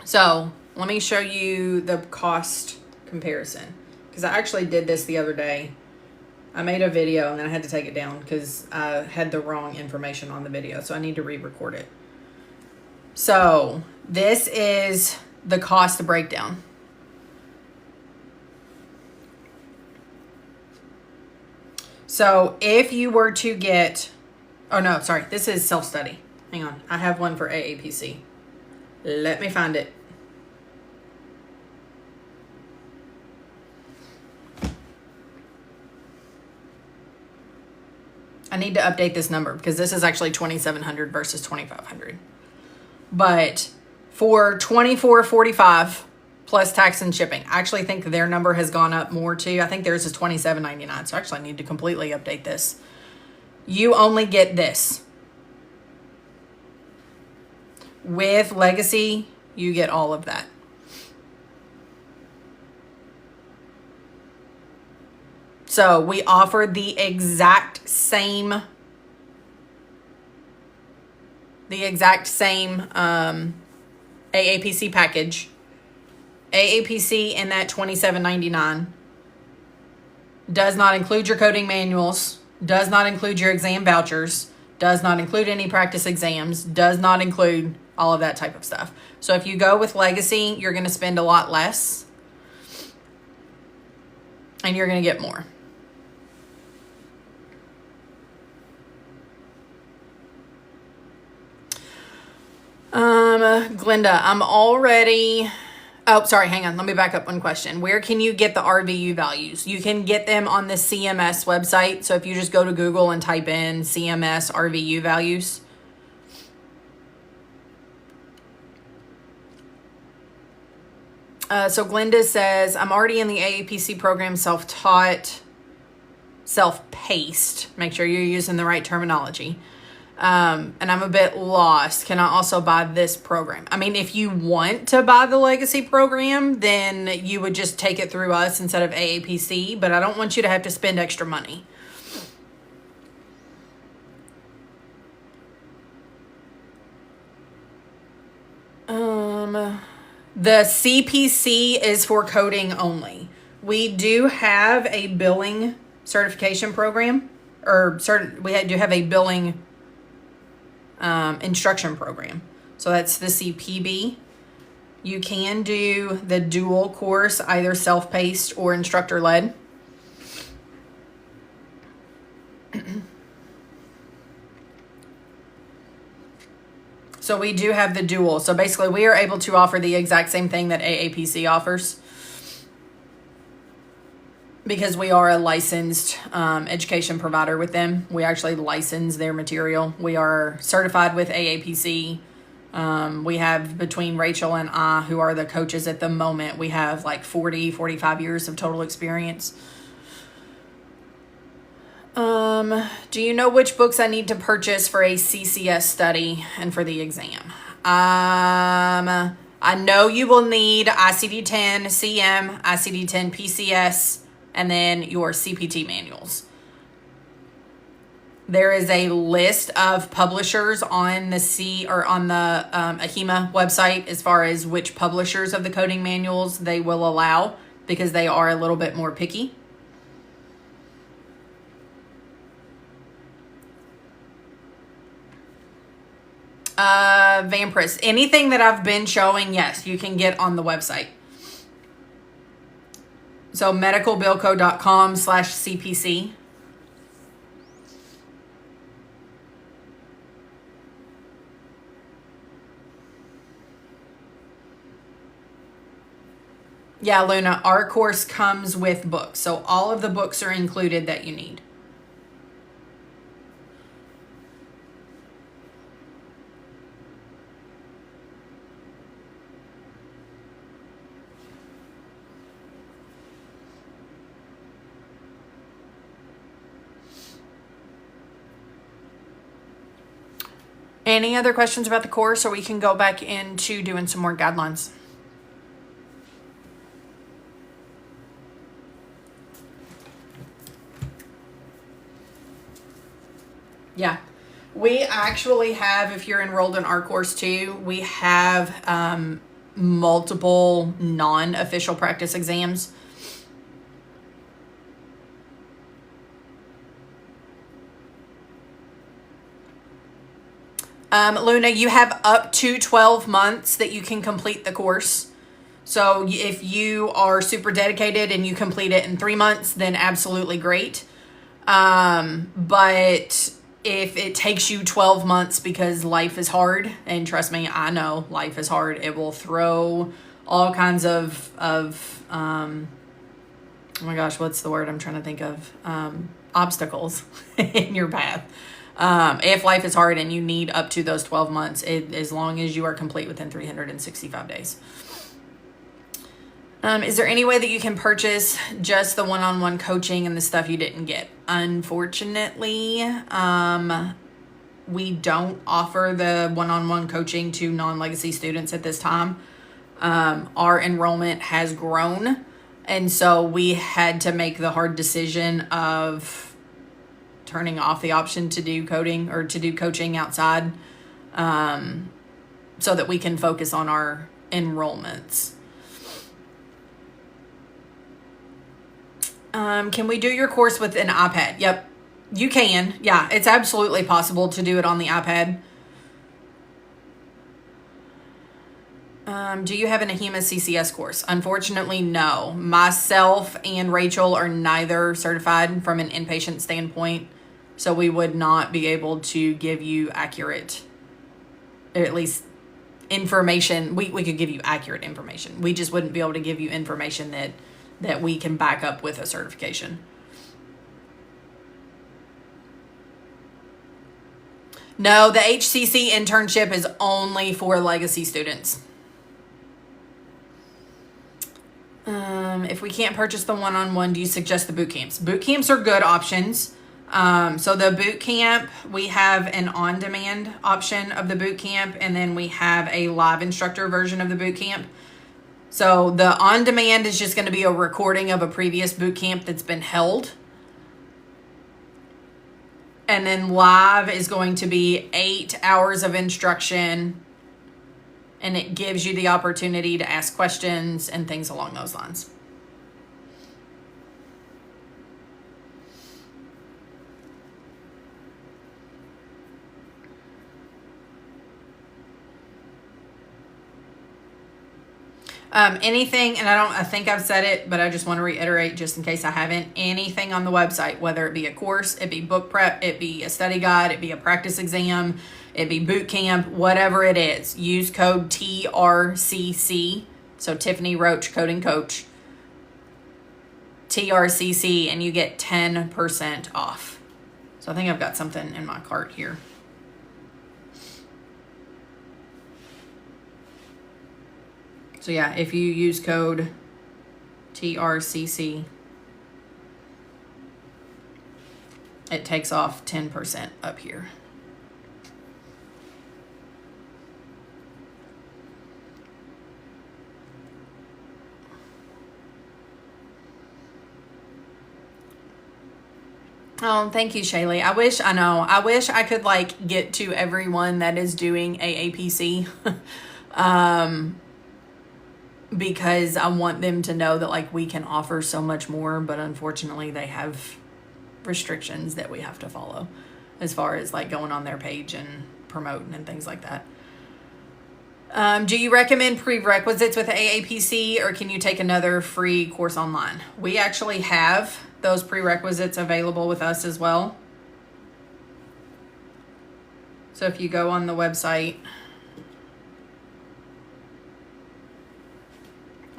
Speaker 1: So let me show you the cost comparison, because I actually did this the other day. I made a video and then I had to take it down because I had the wrong information on the video, so I need to re-record it. So this is the cost breakdown. So if you were to get, oh no, sorry, this is self-study. Hang on, I have one for AAPC. Let me find it. I need to update this number because this is actually 2,700 versus 2,500. But for 2,445 plus tax and shipping, I actually think their number has gone up more too. I think theirs is 2,799. So actually I need to completely update this. You only get this. With Legacy, you get all of that. So we offer the exact same AAPC package. AAPC in that $27.99 does not include your coding manuals, does not include your exam vouchers, does not include any practice exams, does not include all of that type of stuff. So if you go with Legacy, you're going to spend a lot less and you're going to get more. Glenda, I'm already... Oh, sorry, hang on. Let me back up one question. Where can you get the RVU values? You can get them on the CMS website. So if you just go to Google and type in CMS RVU values. So Glenda says, I'm already in the AAPC program, self-taught, self-paced. Make sure you're using the right terminology. And I'm a bit lost. Can I also buy this program? I mean, if you want to buy the Legacy program, then you would just take it through us instead of AAPC, but I don't want you to have to spend extra money. The CPC is for coding only. We do have a billing certification program, we do have a billing instruction program. So that's the CPB. You can do the dual course, either self-paced or instructor-led. So we do have the dual. So basically we are able to offer the exact same thing that AAPC offers because we are a licensed education provider with them. We actually license their material. We are certified with AAPC. We have, between Rachel and I, who are the coaches at the moment, we have like 45 years of total experience. Do you know which books I need to purchase for a CCS study and for the exam? I know you will need ICD-10 CM, ICD-10 PCS, and then your CPT manuals. There is a list of publishers on the AHIMA website as far as which publishers of the coding manuals they will allow, because they are a little bit more picky. Vampris, anything that I've been showing, yes, you can get on the website. So medicalbillco.com/CPC. Yeah, Luna, our course comes with books. So all of the books are included that you need. Any other questions about the course, or we can go back into doing some more guidelines? Yeah, we actually have, if you're enrolled in our course too, we have multiple non-official practice exams. Luna, you have up to 12 months that you can complete the course. So if you are super dedicated and you complete it in 3 months, then absolutely great. But if it takes you 12 months because life is hard, and trust me, I know life is hard, it will throw all kinds of oh my gosh, what's the word I'm trying to think of? Obstacles in your path. If life is hard and you need up to those 12 months, as long as you are complete within 365 days. Is there any way that you can purchase just the one-on-one coaching and the stuff you didn't get? Unfortunately, we don't offer the one-on-one coaching to non-legacy students at this time. Our enrollment has grown, and so we had to make the hard decision of turning off the option to do coding or to do coaching outside, so that we can focus on our enrollments. Can we do your course with an iPad? Yep, you can. Yeah, it's absolutely possible to do it on the iPad. Do you have an AHEMA CCS course? Unfortunately, no. Myself and Rachel are neither certified from an inpatient standpoint, so we would not be able to give you accurate, or at least information. We could give you accurate information. We just wouldn't be able to give you information that we can back up with a certification. No, the HCC internship is only for legacy students. If we can't purchase the one-on-one, do you suggest the boot camps? Boot camps are good options. So the boot camp, we have an on-demand option of the boot camp, and then we have a live instructor version of the boot camp. So the on-demand is just going to be a recording of a previous boot camp that's been held. And then live is going to be 8 hours of instruction, and it gives you the opportunity to ask questions and things along those lines. Anything, and I think I've said it, but I just want to reiterate just in case I haven't, anything on the website, whether it be a course, it be book prep, it be a study guide, it be a practice exam, it be boot camp, whatever it is, use code TRCC, so Tiffany Roach Coding Coach, TRCC, and you get 10% off. So I think I've got something in my cart here. So yeah, if you use code TRCC, it takes off 10% up here. Oh, thank you, Shaylee. I wish I could like get to everyone that is doing AAPC. Because I want them to know that like we can offer so much more, but unfortunately they have restrictions that we have to follow as far as like going on their page and promoting and things like that. Do you recommend prerequisites with AAPC, or can you take another free course online? We actually have those prerequisites available with us as well. So if you go on the website,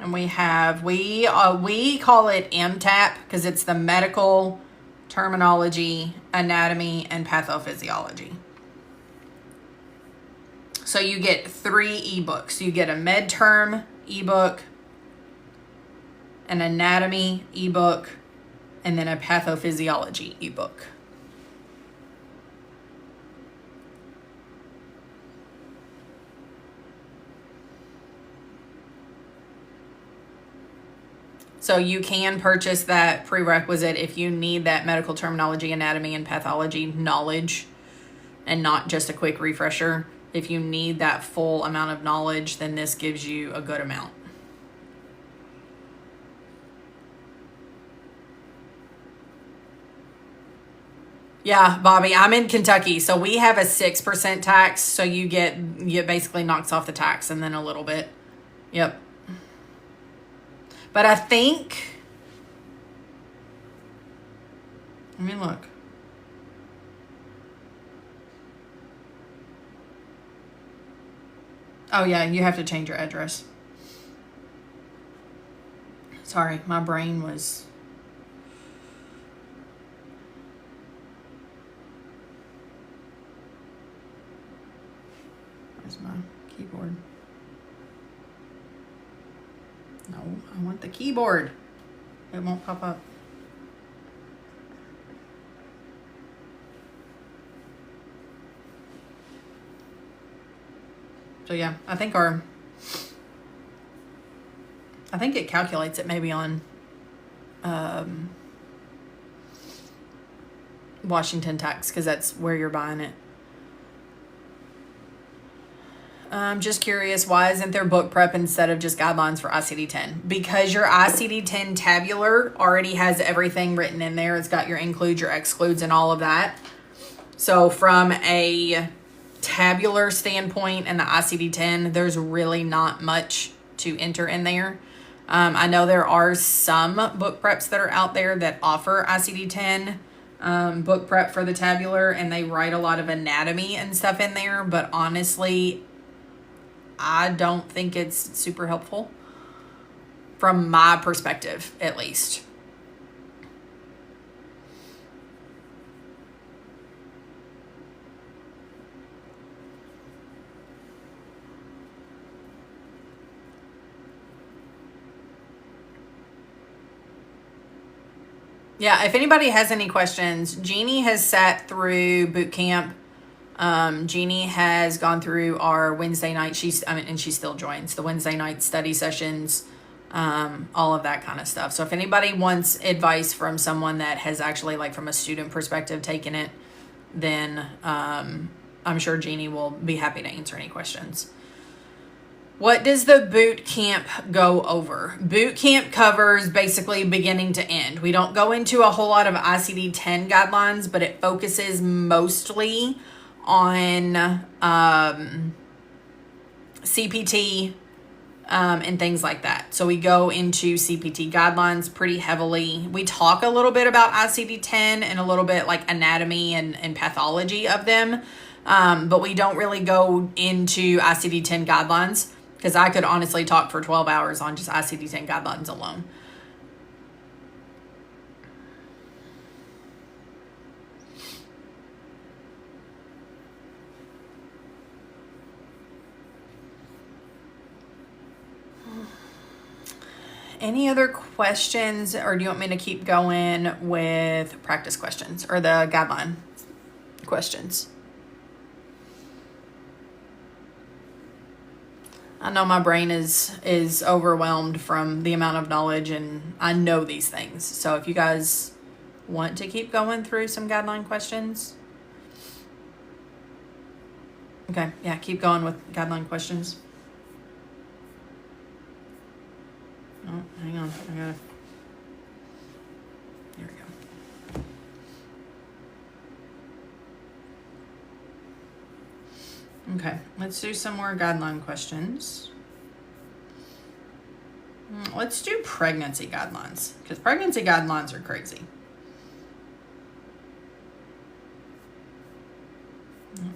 Speaker 1: and we call it MTAP because it's the medical terminology, anatomy, and pathophysiology. So you get 3 ebooks. You get a med term ebook, an anatomy ebook, and then a pathophysiology ebook. So you can purchase that prerequisite if you need that medical terminology, anatomy, and pathology knowledge, and not just a quick refresher. If you need that full amount of knowledge, then this gives you a good amount. Yeah, Bobby, I'm in Kentucky, so we have a 6% tax, so you basically knocks off the tax and then a little bit. Yep. But I think Let me look. Oh yeah, you have to change your address. Sorry, my brain was... Where's my keyboard? No, I want the keyboard. It won't pop up. So yeah, I think it calculates it maybe on Washington tax, because that's where you're buying it. I'm just curious, why isn't there book prep instead of just guidelines for ICD-10? Because your ICD-10 tabular already has everything written in there. It's got your includes, your excludes, and all of that. So from a tabular standpoint and the ICD-10, there's really not much to enter in there. I know there are some book preps that are out there that offer ICD-10 book prep for the tabular, and they write a lot of anatomy and stuff in there, but honestly, I don't think it's super helpful from my perspective, at least. Yeah, if anybody has any questions, Jeannie has sat through boot camp. Jeannie has gone through our Wednesday night. And she still joins the Wednesday night study sessions, all of that kind of stuff. So if anybody wants advice from someone that has actually, like, from a student perspective, taken it, then I'm sure Jeannie will be happy to answer any questions. What does the boot camp go over? Boot camp covers basically beginning to end. We don't go into a whole lot of ICD-10 guidelines, but it focuses mostly on CPT and things like that. So we go into CPT guidelines pretty heavily. We talk a little bit about ICD-10 and a little bit like anatomy and pathology of them, but we don't really go into ICD-10 guidelines, because I could honestly talk for 12 hours on just ICD-10 guidelines alone. Any other questions, or do you want me to keep going with practice questions or the guideline questions? I know my brain is overwhelmed from the amount of knowledge, and I know these things. So if you guys want to keep going through some guideline questions. Okay, yeah, keep going with guideline questions. Oh, hang on. Here we go. Okay, let's do some more guideline questions. Let's do pregnancy guidelines, because pregnancy guidelines are crazy. I'm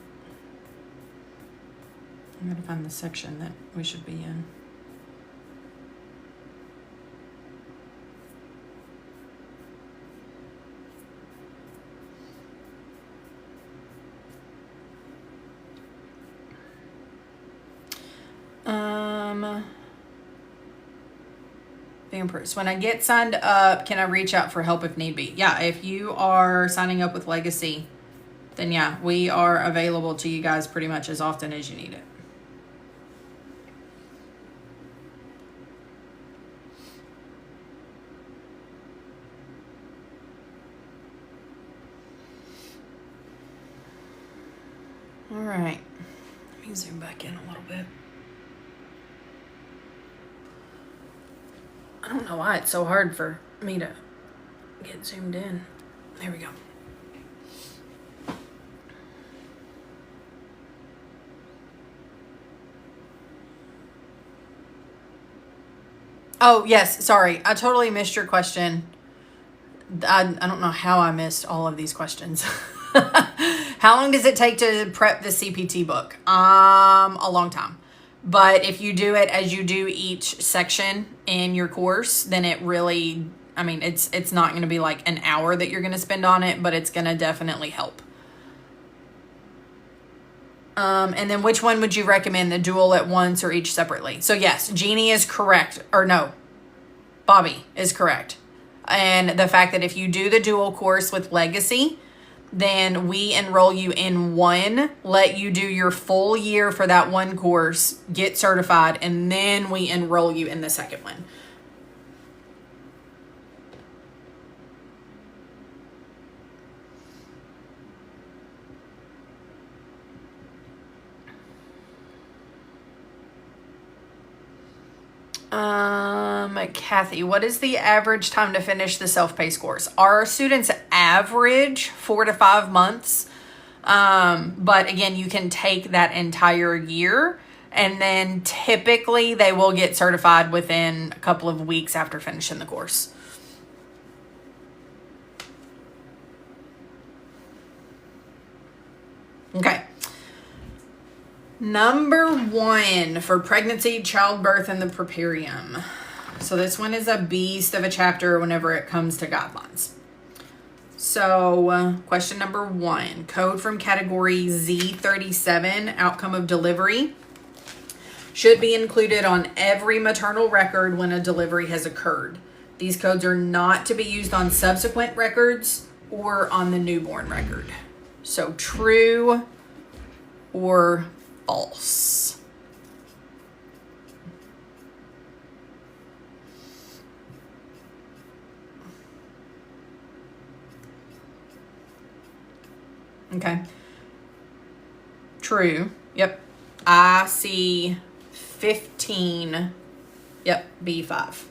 Speaker 1: going to find the section that we should be in. Vampers. When I get signed up, can I reach out for help if need be? Yeah, if you are signing up with Legacy, then yeah, we are available to you guys pretty much as often as you need it. All right, let me zoom back in a little bit. I don't know why it's so hard for me to get zoomed in. There we go. Oh, yes, sorry. I totally missed your question. I don't know how I missed all of these questions. How long does it take to prep the CPT book? A long time. But if you do it as you do each section in your course, then it really, I mean, it's not going to be like an hour that you're going to spend on it, but it's going to definitely help. And then which one would you recommend, the dual at once or each separately? So yes, Jeannie is correct, or no, Bobby is correct. And the fact that if you do the dual course with Legacy, then we enroll you in one, let you do your full year for that one course, get certified, and then we enroll you in the second one. Kathy, what is the average time to finish the self-paced course? Our students average 4 to 5 months. But again, you can take that entire year, and then typically they will get certified within a couple of weeks after finishing the course. Okay. Number 1 for pregnancy, childbirth, and the preparium. So this one is a beast of a chapter whenever it comes to guidelines. So question number 1, code from category Z37, outcome of delivery, should be included on every maternal record when a delivery has occurred. These codes are not to be used on subsequent records or on the newborn record. So true or false? Okay. True. Yep. I see 15. Yep. B5.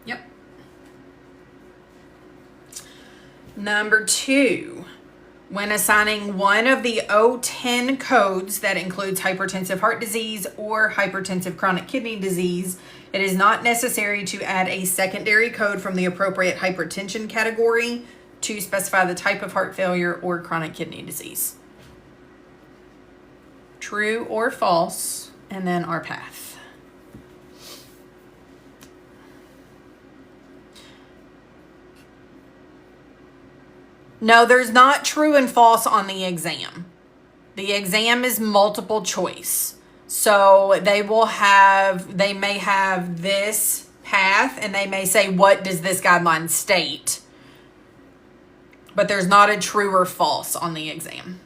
Speaker 1: Yep. Number 2. When assigning one of the O10 codes that includes hypertensive heart disease or hypertensive chronic kidney disease, it is not necessary to add a secondary code from the appropriate hypertension category to specify the type of heart failure or chronic kidney disease. True or false, and then our path. No, there's not true and false on the exam. The exam is multiple choice. So they may have this path and they may say, what does this guideline state? But there's not a true or false on the exam.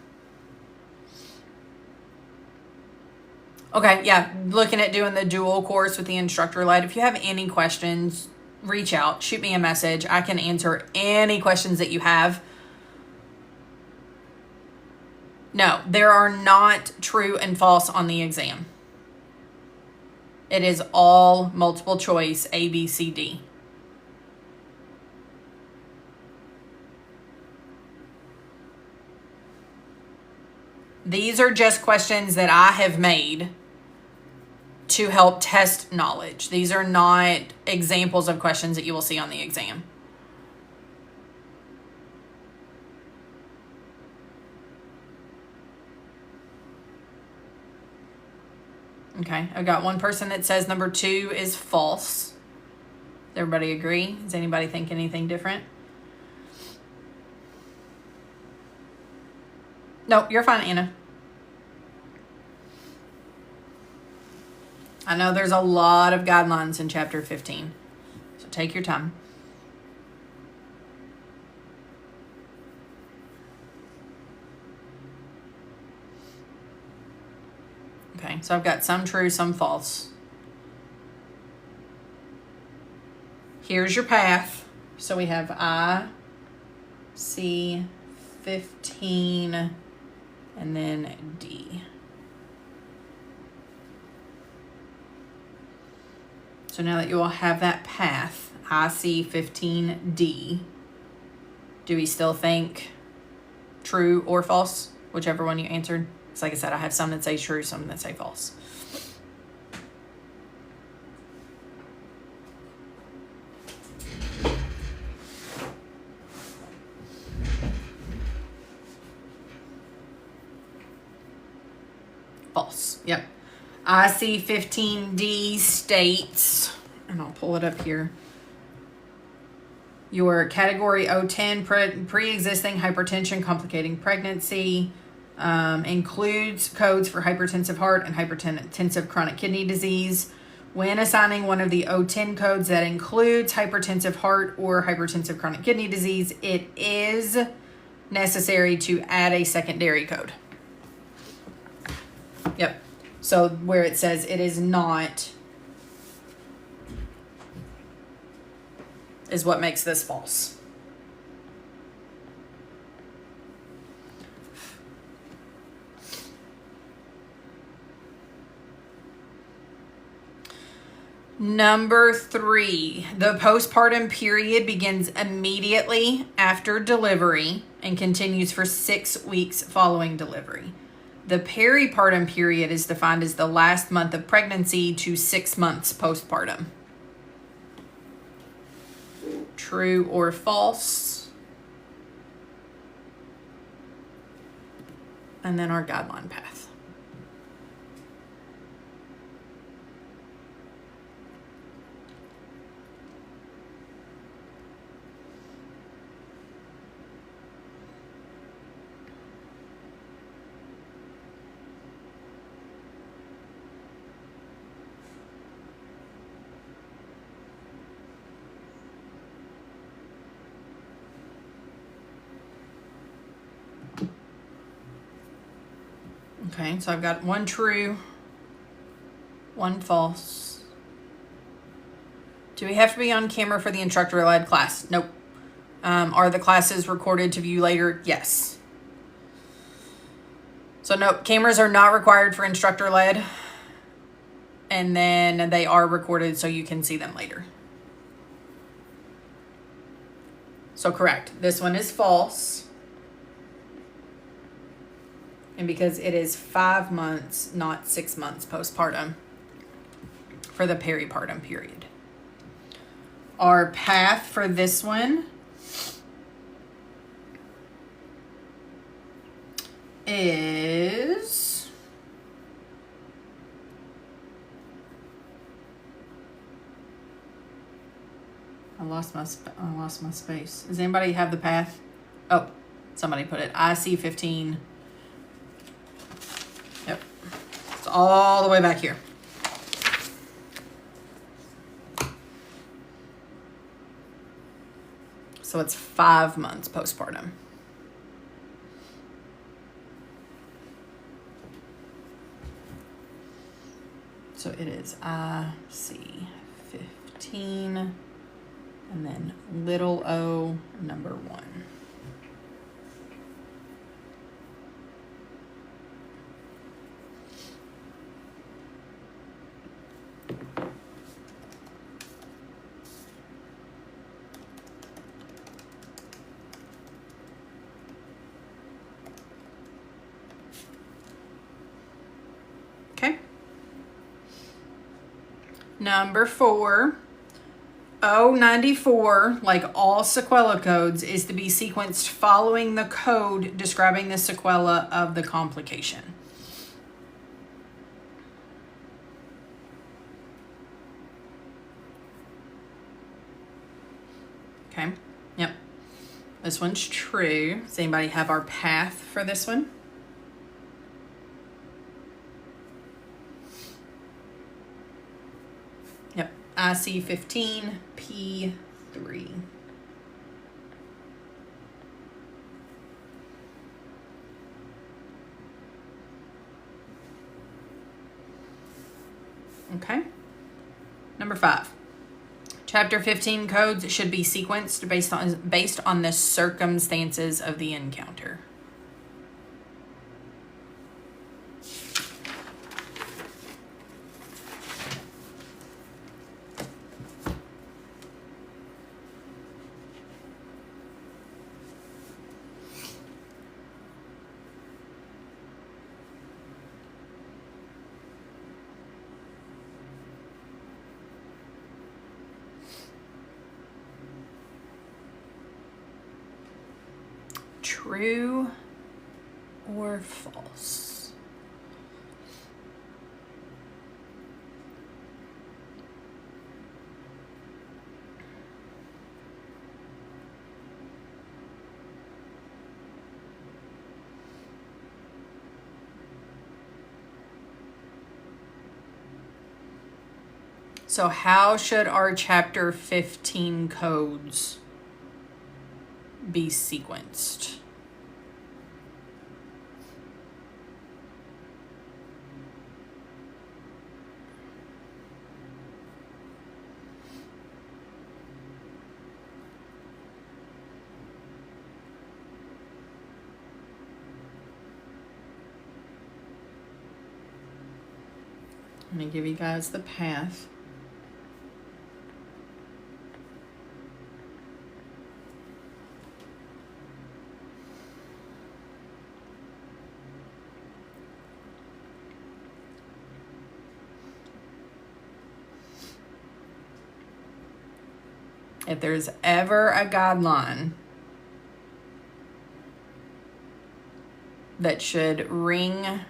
Speaker 1: Okay, yeah, looking at doing the dual course with the instructor led. If you have any questions, reach out, shoot me a message. I can answer any questions that you have. No, there are not true and false on the exam. It is all multiple choice, A, B, C, D. These are just questions that I have made to help test knowledge. These are not examples of questions that you will see on the exam. Okay, I've got one person that says number 2 is false. Does everybody agree? Does anybody think anything different? No, you're fine, Anna. I know there's a lot of guidelines in chapter 15, so take your time. Okay, so I've got some true, some false. Here's your path. So we have I, C, 15, and then D. So now that you all have that path, I, C, 15, D, do we still think true or false? whichever one you answered. It's like I said, I have some that say true, some that say false. False. Yep. IC 15D states, and I'll pull it up here. Your category 010, pre-existing hypertension complicating pregnancy, includes codes for hypertensive heart and hypertensive chronic kidney disease. When assigning one of the 010 codes that includes hypertensive heart or hypertensive chronic kidney disease, it is necessary to add a secondary code. Yep. So where it says it is not is what makes this false. Number 3, the postpartum period begins immediately after delivery and continues for 6 weeks following delivery. The peripartum period is defined as the last month of pregnancy to 6 months postpartum. True or false? And then our guideline path. Okay, so I've got 1 true, 1 false. Do we have to be on camera for the instructor-led class? Nope. Are the classes recorded to view later? Yes. So nope, cameras are not required for instructor-led. And then they are recorded so you can see them later. So correct, this one is false. And because it is 5 months, not 6 months postpartum for the peripartum period. Our path for this one is I lost my space. Does anybody have the path? Oh, somebody put it. IC 15. Yep. It's all the way back here. So it's 5 months postpartum. So it is IC 15 and then little o number 1. Okay. Number 4, O94, like all sequela codes, is to be sequenced following the code describing the sequela of the complication. Okay, yep. This one's true. Does anybody have our path for this one? Yep, IC 15 P3. Okay. Number 5. Chapter 15 codes should be sequenced based on the circumstances of the encounter. true or false? So how should our chapter 15 codes be sequenced? I'm going to give you guys the path. If there's ever a guideline that should ring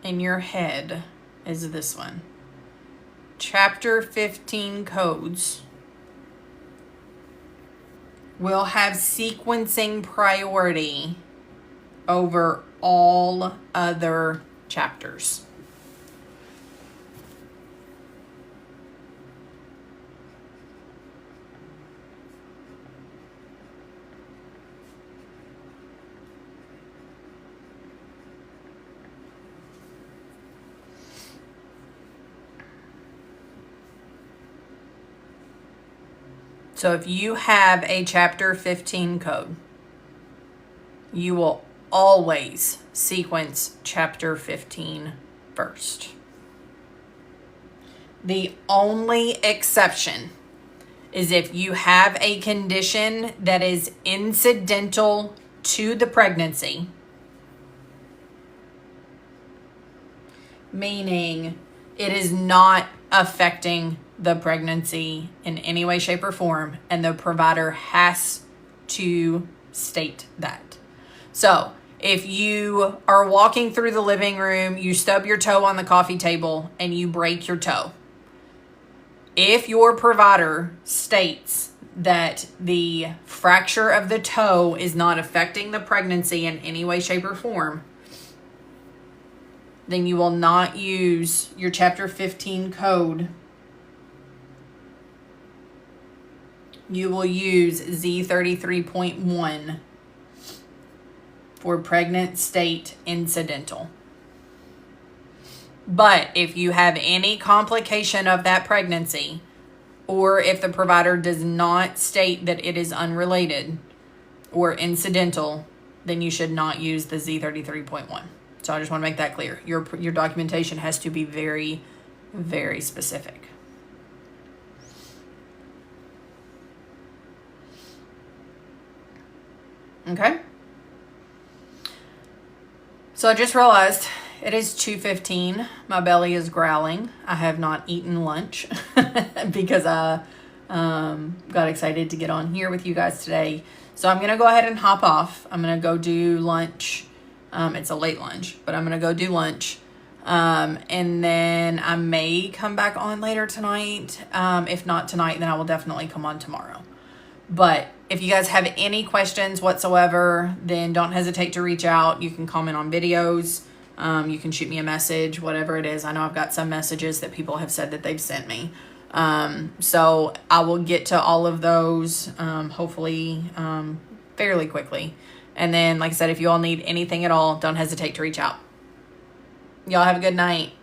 Speaker 1: in your head, is this one. Chapter 15 codes will have sequencing priority over all other chapters. So if you have a chapter 15 code, you will always sequence chapter 15 first. The only exception is if you have a condition that is incidental to the pregnancy, meaning it is not affecting the pregnancy in any way, shape, or form, and the provider has to state that. So if you are walking through the living room, you stub your toe on the coffee table, and you break your toe, if your provider states that the fracture of the toe is not affecting the pregnancy in any way, shape, or form, then you will not use your chapter 15 code. You will use Z33.1 for pregnant state incidental. But if you have any complication of that pregnancy, or if the provider does not state that it is unrelated or incidental, then you should not use the Z33.1. So I just want to make that clear. Your documentation has to be very, very specific. Okay. So I just realized it is 2:15. My belly is growling. I have not eaten lunch because I got excited to get on here with you guys today. So I'm going to go ahead and hop off. I'm going to go do lunch. It's a late lunch, but I'm going to go do lunch. And then I may come back on later tonight. If not tonight, then I will definitely come on tomorrow. But if you guys have any questions whatsoever, then don't hesitate to reach out. You can comment on videos. You can shoot me a message, whatever it is. I know I've got some messages that people have said that they've sent me. So I will get to all of those, hopefully, fairly quickly. And then, like I said, if you all need anything at all, don't hesitate to reach out. Y'all have a good night.